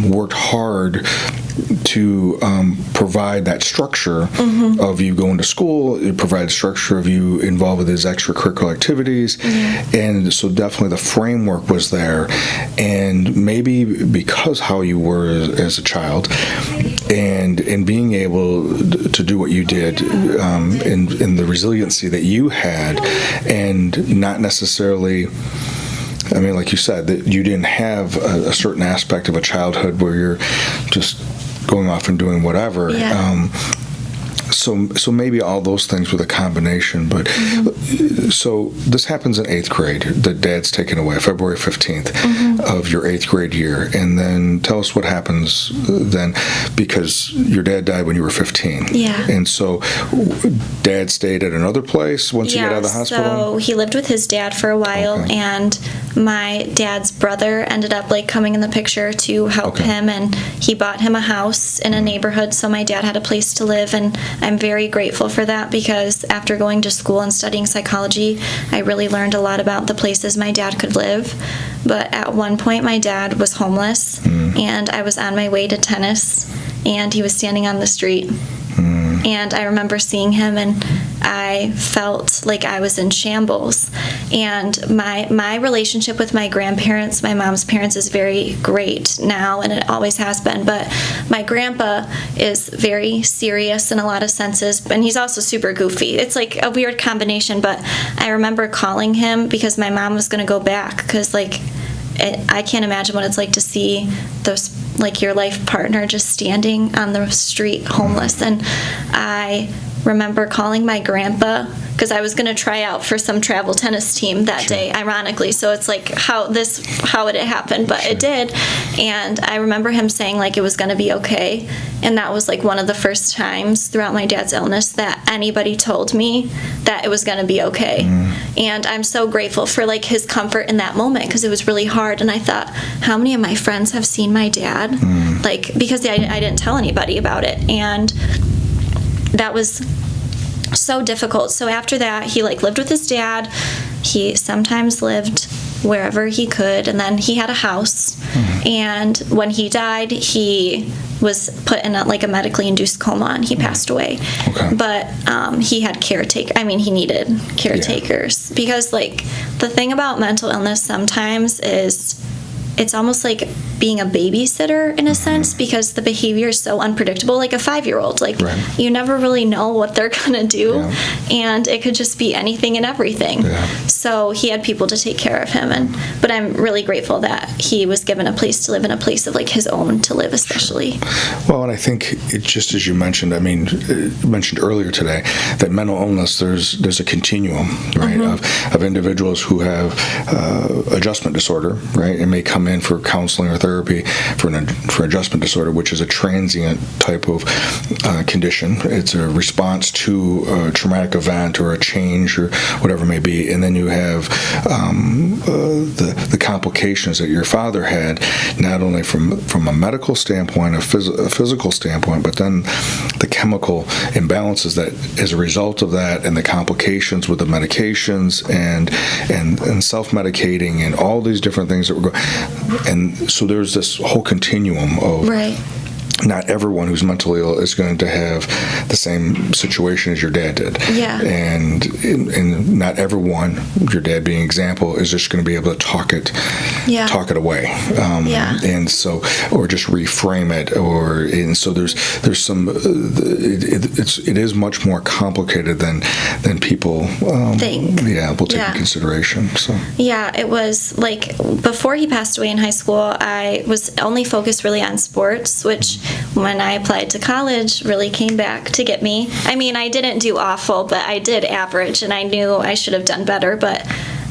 worked hard to provide that structure of you going to school. It provided structure of you involved with his extracurricular activities, and so definitely the framework was there. And maybe because how you were as a child, and being able to do what you did, in the resiliency that you had, and not necessarily, I mean, like you said, that you didn't have a certain aspect of a childhood where you're just going off and doing whatever. So maybe all those things with a combination. But so this happens in 8th grade. That Dad's taken away, February 15th of your 8th grade year. And then tell us what happens then, because your dad died when you were 15. Yeah. And so Dad stayed at another place once you got out of the hospital? So he lived with his dad for a while, and my dad's brother ended up, like, coming in the picture to help him, and he bought him a house in a neighborhood, so my dad had a place to live. And I'm very grateful for that, because after going to school and studying psychology, I really learned a lot about the places my dad could live. But at one point, my dad was homeless, and I was on my way to tennis, and he was standing on the street. And I remember seeing him, and I felt like I was in shambles. And my relationship with my grandparents, my mom's parents, is very great now, and it always has been. But my grandpa is very serious in a lot of senses, and he's also super goofy. It's like a weird combination, but I remember calling him because my mom was going to go back, because I can't imagine what it's like to see those, like, your life partner just standing on the street homeless. And I remember calling my grandpa because I was going to try out for some travel tennis team that day, ironically. So it's like how would it happen? But it did. And I remember him saying, like, it was going to be okay. And that was like one of the first times throughout my dad's illness that anybody told me that it was going to be okay. And I'm so grateful for, like, his comfort in that moment, because it was really hard. And I thought, how many of my friends have seen my dad? Like, because I didn't tell anybody about it. And that was so difficult. So after that, he, like, lived with his dad. He sometimes lived wherever he could, and then he had a house. And when he died, he was put in a medically induced coma, and he passed away. But he had he needed caretakers, because, like, the thing about mental illness sometimes is it's almost like being a babysitter in a sense, because the behavior is so unpredictable. Like a 5-year-old, like, you never really know what they're gonna do, and it could just be anything and everything. So he had people to take care of him, but I'm really grateful that he was given a place to live, in a place of, like, his own to live, especially. Well, and I think it, just as you mentioned, mentioned earlier today, that mental illness, there's a continuum, right, of individuals who have adjustment disorder, right, and may come in for counseling or therapy for adjustment disorder, which is a transient type of condition. It's a response to a traumatic event or a change or whatever it may be. And then you have the complications that your father had, not only from a medical standpoint, a physical standpoint, but then the chemical imbalances that as a result of that, and the complications with the medications and self-medicating and all these different things that were going. And so there's this whole continuum of not everyone who's mentally ill is going to have the same situation as your dad did. And not everyone, your dad being an example, is just going to be able to talk it away. And so, or just reframe it, and so there's some. It is much more complicated than people think. Will take into consideration. So it was like before he passed away in high school, I was only focused really on sports, which, when I applied to college, really came back to get me. I mean, I didn't do awful, but I did average, and I knew I should have done better, but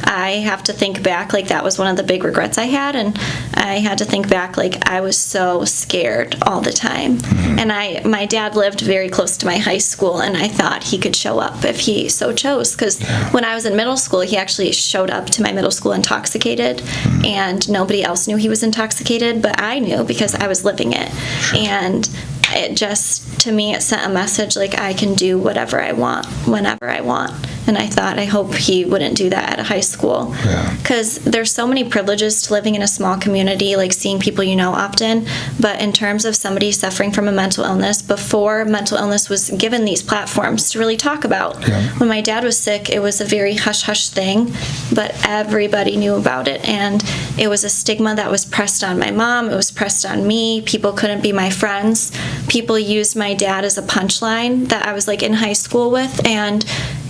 I have to think back, like, that was one of the big regrets I had, and I had to think back, like, I was so scared all the time. And my dad lived very close to my high school, and I thought he could show up if he so chose, because when I was in middle school, he actually showed up to my middle school intoxicated, and nobody else knew he was intoxicated, but I knew because I was living it. And it just, to me, it sent a message, like, I can do whatever I want, whenever I want. And I thought, I hope he wouldn't do that at a high school. Because there's so many privileges to living in a small community, like seeing people you know often. But in terms of somebody suffering from a mental illness, before mental illness was given these platforms to really talk about. When my dad was sick, it was a very hush-hush thing, but everybody knew about it. And it was a stigma that was pressed on my mom. It was pressed on me. People couldn't be my friends. People used my dad as a punchline that I was, like, in high school with, and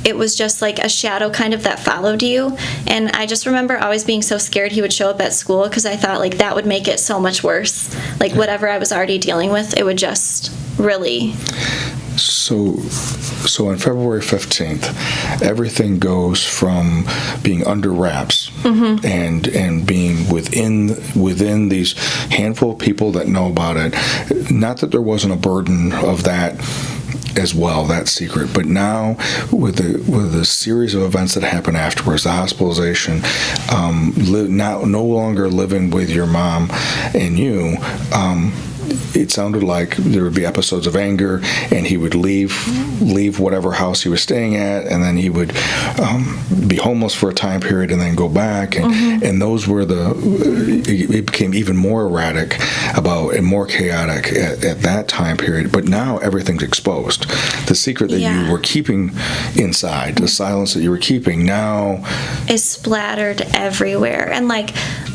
it was just like a shadow kind of that followed you. And I just remember always being so scared he would show up at school, because I thought, like, that would make it so much worse. Like, whatever I was already dealing with, it would just really... So on February 15th, everything goes from being under wraps and being within these handful of people that know about it. Not that there wasn't a burden of that as well, that secret, but now with the series of events that happen afterwards, the hospitalization, no longer living with your mom and you, it sounded like there would be episodes of anger, and he would leave whatever house he was staying at, and then he would be homeless for a time period and then go back, and those were it became even more erratic and more chaotic at that time period. But now everything's exposed. The secret that you were keeping inside, the silence that you were keeping, now is splattered everywhere. And like,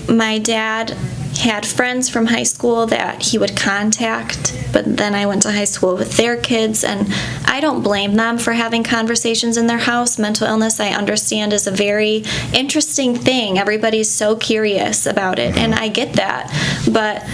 my dad had friends from high school that he would contact, but then I went to high school with their kids, and I don't blame them for having conversations in their house. Mental illness, I understand, is a very interesting thing. Everybody's so curious about it, and I get that, but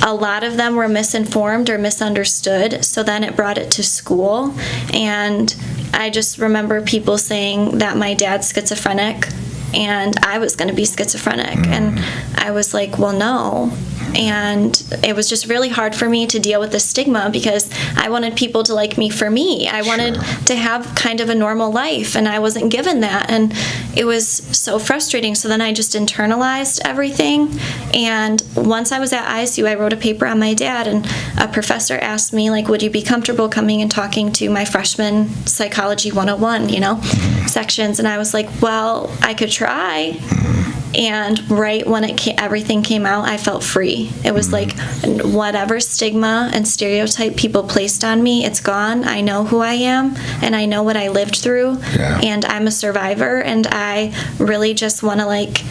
a lot of them were misinformed or misunderstood, so then it brought it to school, and I just remember people saying that my dad's schizophrenic and I was going to be schizophrenic, and I was like, well, no. And it was just really hard for me to deal with the stigma, because I wanted people to like me for me. I wanted to have kind of a normal life, and I wasn't given that, and it was so frustrating. So then I just internalized everything, and once I was at ISU, I wrote a paper on my dad, and a professor asked me, like, would you be comfortable coming and talking to my freshman Psychology 101, sections? And I was like, well, I could try. And right when everything came out, I felt free. It was like, whatever stigma and stereotype people placed on me, it's gone. I know who I am, and I know what I lived through, and I'm a survivor, and I really just want to like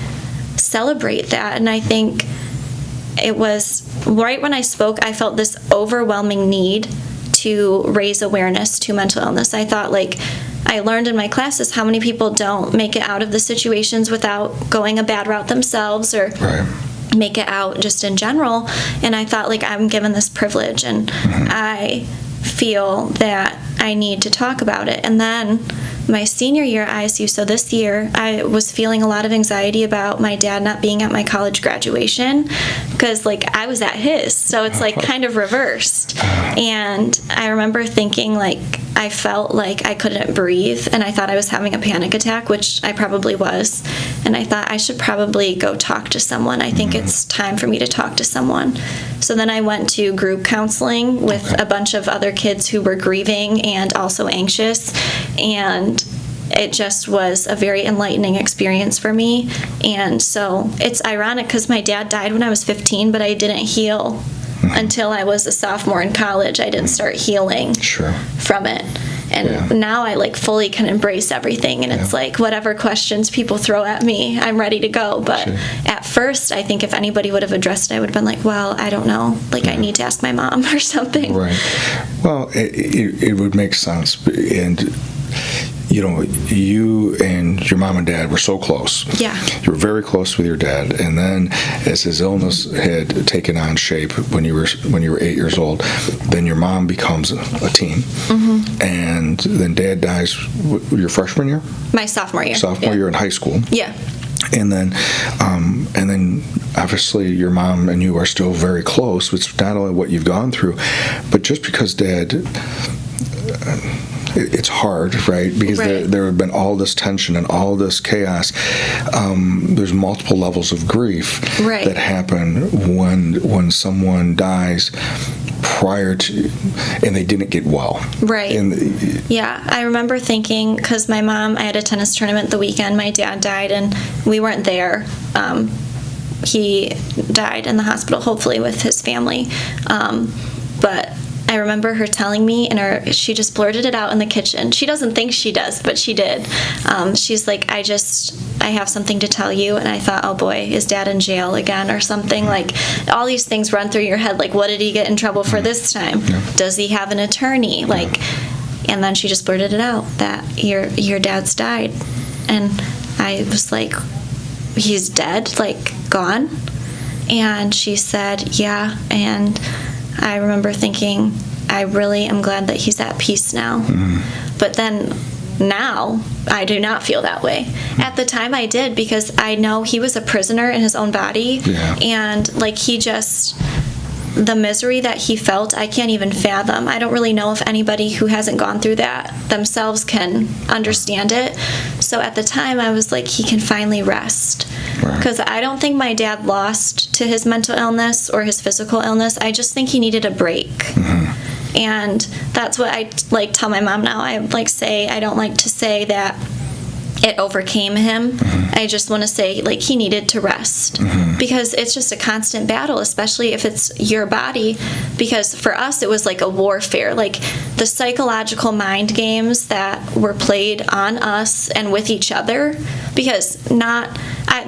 celebrate that. And I think it was right when I spoke, I felt this overwhelming need to raise awareness to mental illness. I thought, like, I learned in my classes how many people don't make it out of the situations without going a bad route themselves, or make it out just in general. And I thought, like, I'm given this privilege, and I feel that I need to talk about it. And then my senior year at ISU, so this year, I was feeling a lot of anxiety about my dad not being at my college graduation, because like I was at his, so it's like kind of reversed. And I remember thinking, like, I felt like I couldn't breathe, and I thought I was having a panic attack, which I probably was. And I thought I should probably go talk to someone. I think it's time for me to talk to someone. So then I went to group counseling with a bunch of other kids who were grieving and also anxious, and it just was a very enlightening experience for me. And so it's ironic, because my dad died when I was 15, but I didn't heal until I was a sophomore in college. I didn't start healing from it. And now I like fully can embrace everything, and it's like whatever questions people throw at me, I'm ready to go. But at first, I think if anybody would have addressed it, I would have been like, well, I don't know, like I need to ask my mom or something. Right. Well, it would make sense. And you and your mom and dad were so close. Yeah. You were very close with your dad, and then as his illness had taken on shape when you were 8 years old, then your mom becomes a teen, and then dad dies your freshman year? My sophomore year. Sophomore year in high school. Yeah. And then obviously your mom and you are still very close, which is not only what you've gone through, but just because dad... it's hard, right? Because there have been all this tension and all this chaos. There's multiple levels of grief that happen when someone dies prior to, and they didn't get well. Right. Yeah, I remember thinking, because my mom, I had a tennis tournament the weekend, my dad died, and we weren't there. He died in the hospital, hopefully with his family. But I remember her telling me, and she just blurted it out in the kitchen. She doesn't think she does, but she did. She's like, I have something to tell you. And I thought, oh boy, is dad in jail again or something? Like, all these things run through your head. Like, what did he get in trouble for this time? Does he have an attorney? Like, and then she just blurted it out that your dad's died. And I was like, he's dead? Like, gone? And she said, yeah. And I remember thinking, I really am glad that he's at peace now. But then now I do not feel that way. At the time I did, because I know he was a prisoner in his own body, and like he just the misery that he felt, I can't even fathom. I don't really know if anybody who hasn't gone through that themselves can understand it. So at the time, I was like, he can finally rest. Because I don't think my dad lost to his mental illness or his physical illness. I just think he needed a break. And that's what I like tell my mom now. I don't like to say that it overcame him. I just want to say, like, he needed to rest. Because it's just a constant battle, especially if it's your body. Because for us, it was like a warfare. Like, the psychological mind games that were played on us and with each other. Because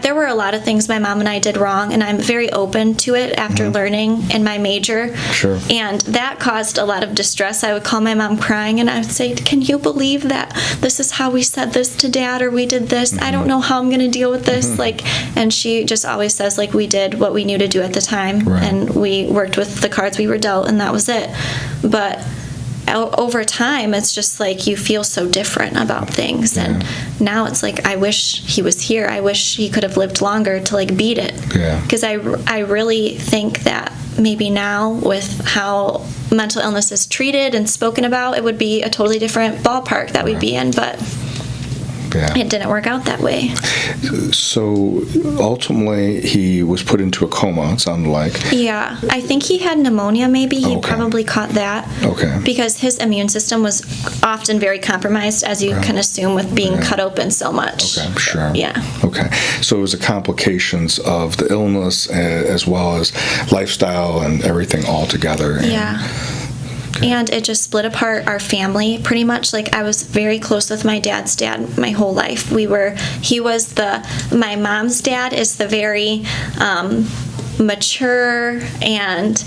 there were a lot of things my mom and I did wrong, and I'm very open to it after learning in my major. Sure. And that caused a lot of distress. I would call my mom crying, and I would say, can you believe that this is how we said this to Dad, or we did this? I don't know how I'm going to deal with this. And she just always says, like, we did what we knew to do at the time, and we worked with the cards we were dealt, and that was it. But over time, it's just like you feel so different about things. And now it's like, I wish he was here. I wish he could have lived longer to, like, beat it. Because I really think that maybe now, with how mental illness is treated and spoken about, it would be a totally different ballpark that we'd be in. But it didn't work out that way. So ultimately, he was put into a coma, it sounded like. Yeah. I think he had pneumonia, maybe. He probably caught that. Because his immune system was often very compromised, as you can assume, with being cut open so much. Sure. Yeah. So it was the complications of the illness as well as lifestyle and everything all together. And it just split apart our family pretty much. Like, I was very close with my dad's dad my whole life. My mom's dad is the very mature and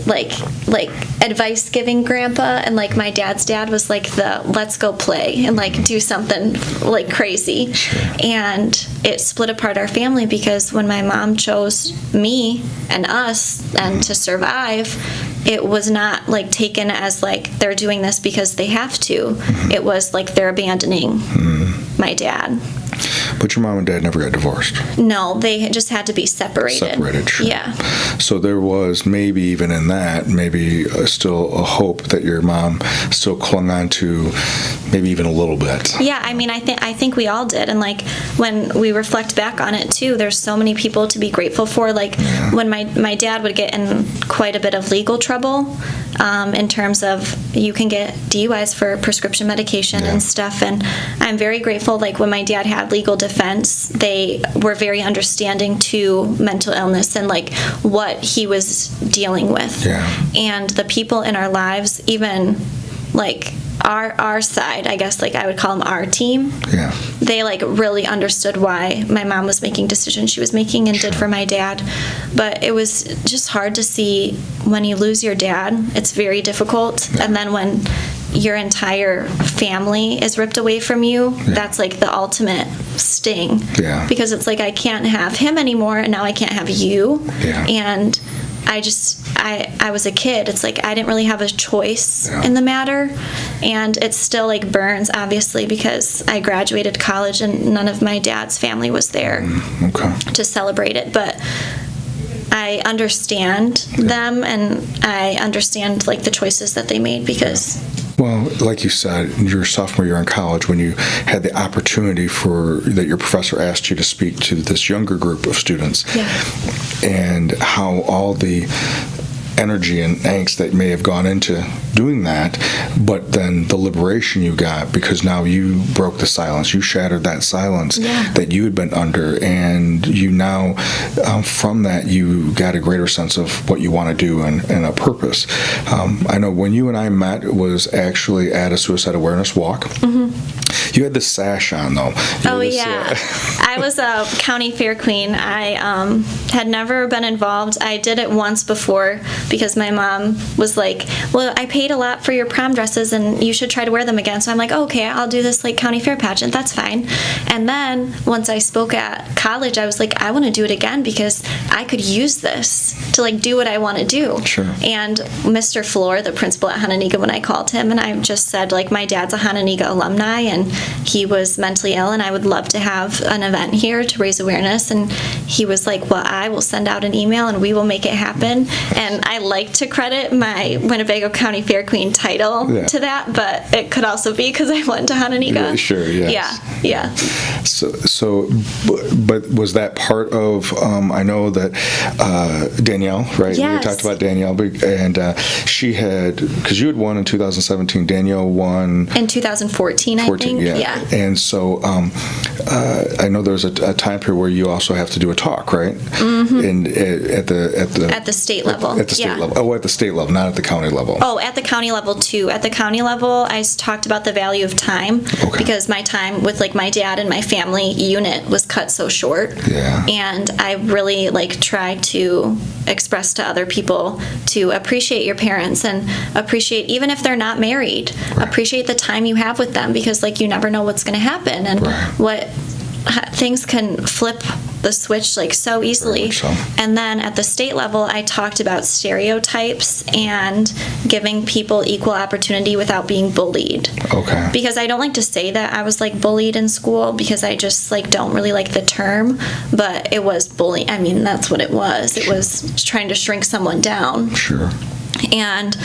like advice giving grandpa, and like my dad's dad was like the let's go play and like do something like crazy. And it split apart our family, because when my mom chose me and us and to survive, it was not like taken as like they're doing this because they have to. It was like they're abandoning my dad. But your mom and dad never got divorced? No, they just had to be separated. Separated, sure. Yeah. So there was maybe even in that, still a hope that your mom still clung on to, maybe even a little bit. Yeah, I mean, I think we all did. And like, when we reflect back on it too, there's so many people to be grateful for. Like, when my dad would get in quite a bit of legal trouble, in terms of you can get DUIs for prescription medication and stuff. And I'm very grateful, like, when my dad had legal defense, they were very understanding to mental illness and like what he was dealing with. And the people in our lives, even like our side, I guess, like I would call them our team, they like really understood why my mom was making decisions she was making and did for my dad. But it was just hard to see when you lose your dad. It's very difficult. And then when your entire family is ripped away from you, that's like the ultimate sting. Because it's like, I can't have him anymore, and now I can't have you. And I was a kid. It's like I didn't really have a choice in the matter. And it still like burns, obviously, because I graduated college and none of my dad's family was there to celebrate it. But I understand them, and I understand like the choices that they made, because well, like you said, your sophomore year in college, when you had the opportunity that your professor asked you to speak to this younger group of students, and how all the energy and angst that may have gone into doing that, but then the liberation you got, because now you broke the silence, you shattered that silence that you had been under, and you now from that you got a greater sense of what you want to do and a purpose. I know when you and I met, it was actually at a suicide awareness walk. You had this sash on, though. I was a county fair queen. I had never been involved. I did it once before because my mom was like, well, I paid a lot for your prom dresses and you should try to wear them again. So I'm like, oh, okay, I'll do this like county fair pageant. That's fine. And then once I spoke at college, I was like, I want to do it again because I could use this to like do what I want to do. And Mr. Floor, the principal at Hononegah, when I called him, and I just said like, my dad's a Hononegah alumni, and he was mentally ill and I would love to have an event here to raise awareness. And he was like, well, I will send out an email and we will make it happen. And I like to credit my Winnebago County Fair Queen title to that, but it could also be because I went to Hononegah. Yeah, sure, yes. Yeah. But was that part of, I know that Danielle, right? Yes. We talked about Danielle, and she had, because you had won in 2017, Danielle won in 2014, I think. Yeah. And so I know there's a time period where you also have to do a talk, right? Mm-hmm. And at the state level. At the state level. Oh, at the state level, not at the county level. Oh, at the county level too. At the county level, I talked about the value of time because my time with like my dad and my family unit was cut so short. Yeah. And I really tried to express to other people to appreciate your parents and appreciate, even if they're not married, appreciate the time you have with them, because you never know what's going to happen and what things can flip the switch so easily. And then at the state level, I talked about stereotypes and giving people equal opportunity without being bullied. Okay. Because I don't like to say that I was bullied in school, because I just don't really like the term, but it was bullying. I mean, that's what it was. It was trying to shrink someone down. Sure. And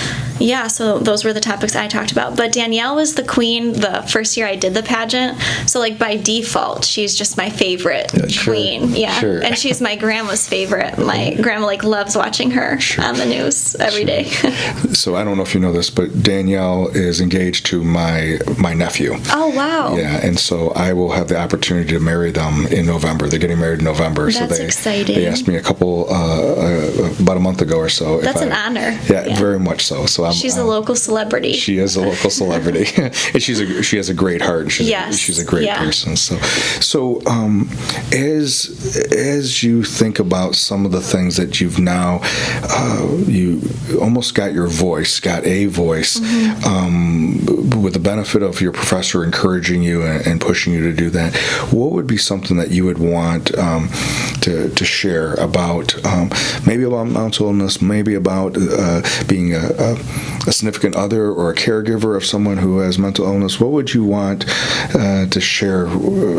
so those were the topics I talked about. But Danielle was the queen the first year I did the pageant. So by default, she's just my favorite queen. Yeah. Sure. And she's my grandma's favorite. My grandma loves watching her on the news every day. So I don't know if you know this, but Danielle is engaged to my nephew. Oh, wow. Yeah, and so I will have the opportunity to marry them in November. They're getting married in November. That's exciting. They asked me about a month ago or so. That's an honor. Yeah, very much so. So she's a local celebrity. She is a local celebrity, and she has a great heart. And she's a great person. So as you think about some of the things that you've now, you almost got a voice, with the benefit of your professor encouraging you and pushing you to do that. What would be something that you would want to share about, maybe about mental illness, maybe about being a significant other or a caregiver of someone who has mental illness? What would you want to share,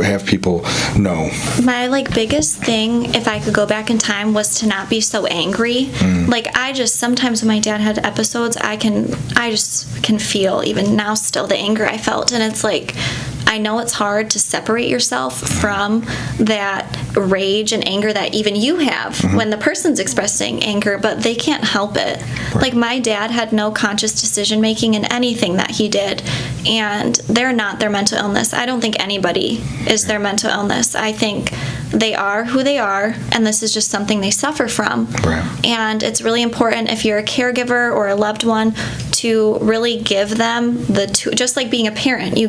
have people know? My biggest thing, if I could go back in time, was to not be so angry. I just, sometimes when my dad had episodes, I just can feel even now still the anger I felt, and it's I know it's hard to separate yourself from that rage and anger that even you have when the person's expressing anger, but they can't help it. My dad had no conscious decision making in anything that he did, and they're not their mental illness. I don't think anybody is their mental illness. I think they are who they are, and this is just something they suffer from. And it's really important, if you're a caregiver or a loved one, to really give them just like being a parent, you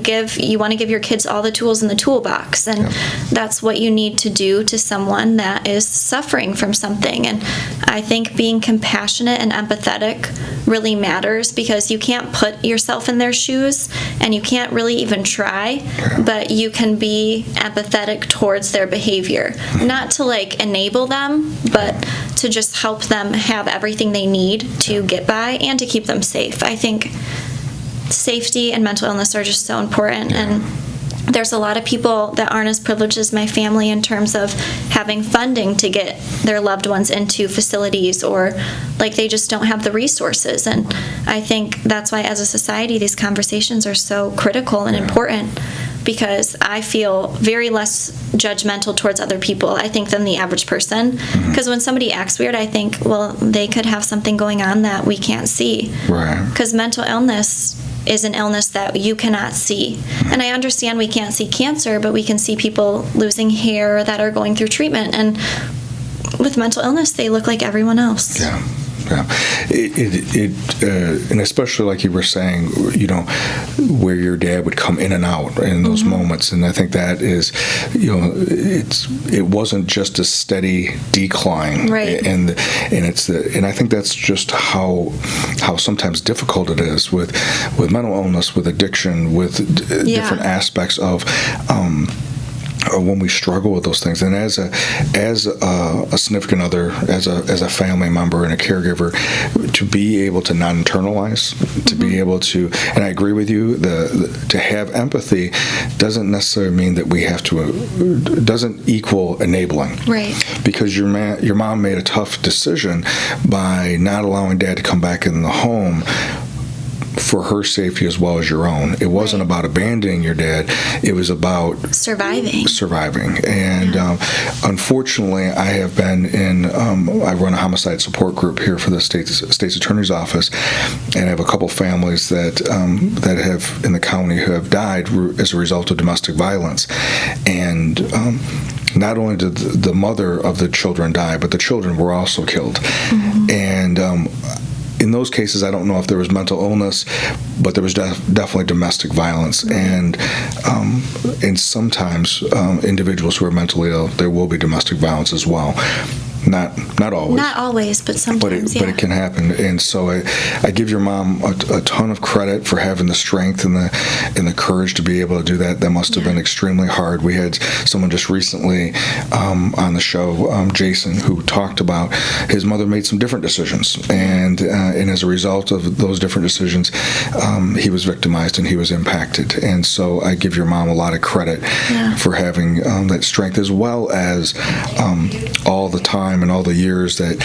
want to give your kids all the tools in the toolbox, and that's what you need to do to someone that is suffering from something. And I think being compassionate and empathetic really matters, because you can't put yourself in their shoes, and you can't really even try, but you can be empathetic towards their behavior, not to enable them, but to just help them have everything they need to get by and to keep them safe. I think safety and mental illness are just so important, and there's a lot of people that aren't as privileged as my family in terms of having funding to get their loved ones into facilities, or they just don't have the resources. And I think that's why, as a society, these conversations are so critical and important, because I feel very less judgmental towards other people, I think, than the average person. Because when somebody acts weird, I think, well, they could have something going on that we can't see. Because mental illness is an illness that you cannot see. And I understand we can't see cancer, but we can see people losing hair that are going through treatment. And with mental illness, they look like everyone else. Yeah. And especially like you were saying, where your dad would come in and out in those moments, and I think that is, it wasn't just a steady decline, and I think that's just how sometimes difficult it is with mental illness, with addiction, with different aspects of. when we struggle with those things, and as a significant other, as a family member and a caregiver, to be able to not internalize, to be able to, and I agree with you, to have empathy doesn't necessarily mean that we have to, doesn't equal enabling. Right. Because your mom made a tough decision by not allowing Dad to come back in the home for her safety as well as your own. It wasn't about abandoning your dad. It was about surviving. And unfortunately, I have been in, I run a homicide support group here for the state's attorney's office, and I have a couple families that have in the county who have died as a result of domestic violence. And not only did the mother of the children die, but the children were also killed. And in those cases, I don't know if there was mental illness, but there was definitely domestic violence, and sometimes individuals who are mentally ill, there will be domestic violence as well. Not always. Not always, but sometimes, but it can happen. And so I give your mom a ton of credit for having the strength and the courage to be able to do that. That must have been extremely hard. We had someone just recently on the show, Jason, who talked about his mother made some different decisions, and as a result of those different decisions, he was victimized and he was impacted. And so I give your mom a lot of credit for having that strength, as well as all the time and all the years that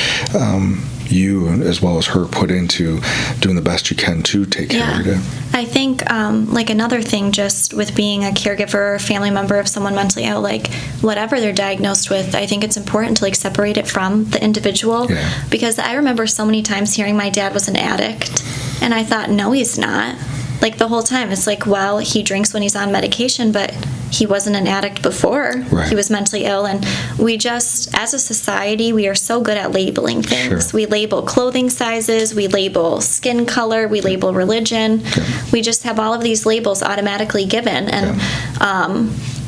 you, as well as her, put into doing the best you can to take care of your dad. I think, like another thing, just with being a caregiver or family member of someone mentally ill, like whatever they're diagnosed with, I think it's important to like separate it from the individual. Because I remember so many times hearing my dad was an addict, and I thought, no, he's not. Like the whole time, it's like, well, he drinks when he's on medication, but he wasn't an addict before. He was mentally ill. And we just, as a society, we are so good at labeling things. We label clothing sizes, we label skin color, we label religion. We just have all of these labels automatically given. And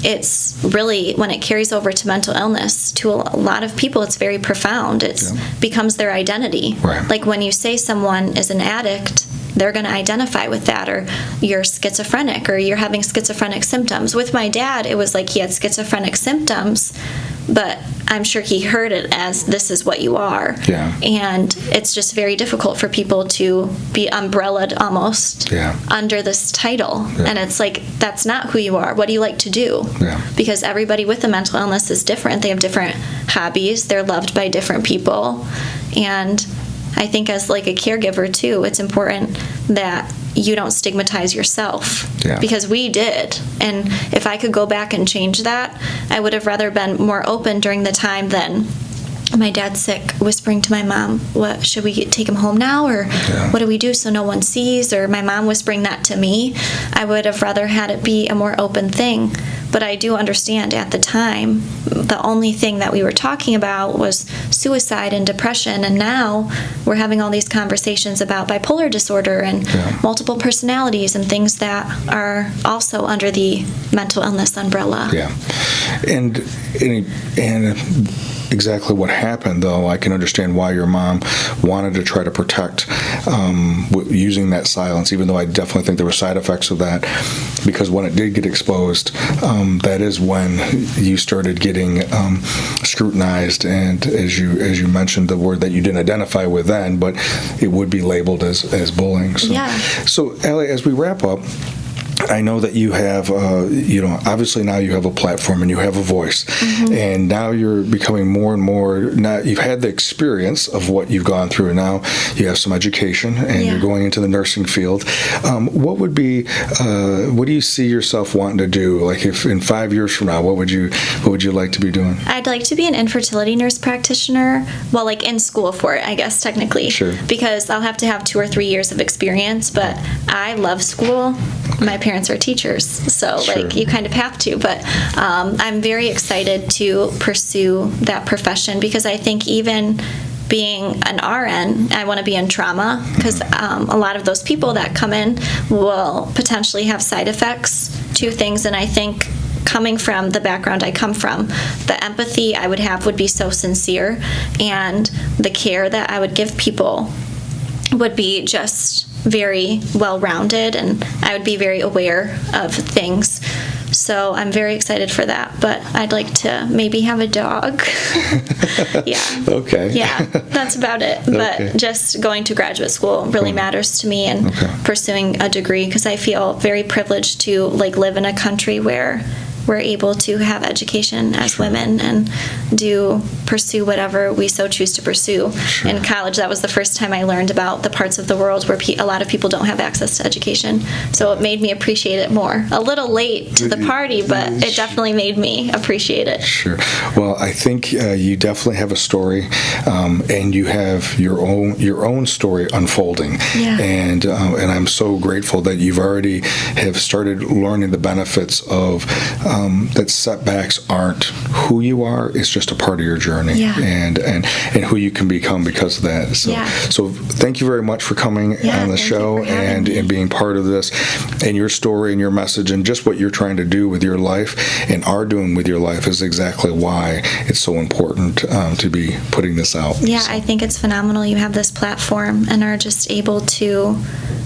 it's really, when it carries over to mental illness, to a lot of people, it's very profound. It becomes their identity. Like when you say someone is an addict, they're going to identify with that, or you're schizophrenic, or you're having schizophrenic symptoms. With my dad, it was like he had schizophrenic symptoms, but I'm sure he heard it as, this is what you are. And it's just very difficult for people to be umbrellaed almost under this title. And it's like, that's not who you are. What do you like to do? Because everybody with a mental illness is different. They have different hobbies. They're loved by different people. And I think as like a caregiver too, it's important that you don't stigmatize yourself, because we did. And if I could go back and change that, I would have rather been more open during the time than my dad's sick, whispering to my mom, what, should we take him home now, or what do we do so no one sees, or my mom whispering that to me. I would have rather had it be a more open thing. But I do understand at the time, the only thing that we were talking about was suicide and depression, and now we're having all these conversations about bipolar disorder and multiple personalities and things that are also under the mental illness umbrella. And exactly what happened, though, I can understand why your mom wanted to try to protect using that silence, even though I definitely think there were side effects of that, because when it did get exposed, that is when you started getting scrutinized, and as you mentioned, the word that you didn't identify with then, but it would be labeled as bullying. So Allie, as we wrap up, I know that you have, obviously now you have a platform and you have a voice, and now you're becoming more and more, now you've had the experience of what you've gone through, and now you have some education, and you're going into the nursing field. What do you see yourself wanting to do? Like if in 5 years from now, what would you like to be doing? I'd like to be an infertility nurse practitioner, well, like in school for it, I guess, technically. Because I'll have to have 2 or 3 years of experience, but I love school. My parents are teachers, so like you kind of have to, but I'm very excited to pursue that profession, because I think even being an RN, I want to be in trauma, because a lot of those people that come in will potentially have side effects to things, and I think coming from the background I come from, the empathy I would have would be so sincere, and the care that I would give people would be just very well-rounded, and I would be very aware of things. So I'm very excited for that, but I'd like to maybe have a dog. Yeah. Okay. Yeah, that's about it. Okay. But just going to graduate school really matters to me, and pursuing a degree, because I feel very privileged to live in a country where we're able to have education as women and pursue whatever we so choose to pursue. In college, that was the first time I learned about the parts of the world where a lot of people don't have access to education. So it made me appreciate it more. A little late to the party, but it definitely made me appreciate it. Sure. Well, I think you definitely have a story, and you have your own story unfolding. Yeah. And I'm so grateful that you've already have started learning the benefits of that setbacks aren't who you are. It's just a part of your journey. Yeah. And who you can become because of that. So, so thank you very much for coming on the show and being part of this, and your story and your message and just what you're trying to do with your life and are doing with your life is exactly why it's so important to be putting this out. Yeah, I think it's phenomenal you have this platform and are just able to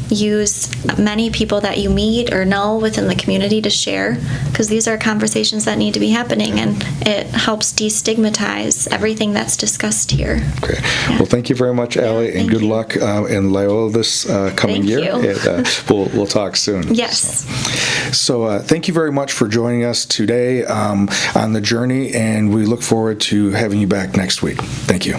use many people that you meet or know within the community to share, because these are conversations that need to be happening, and it helps destigmatize everything that's discussed here. Okay. Yeah. Well, thank you very much, Allie, and good luck in Loyola this coming year. And, we'll talk soon. Yes. So thank you very much for joining us today on the journey, and we look forward to having you back next week. Thank you.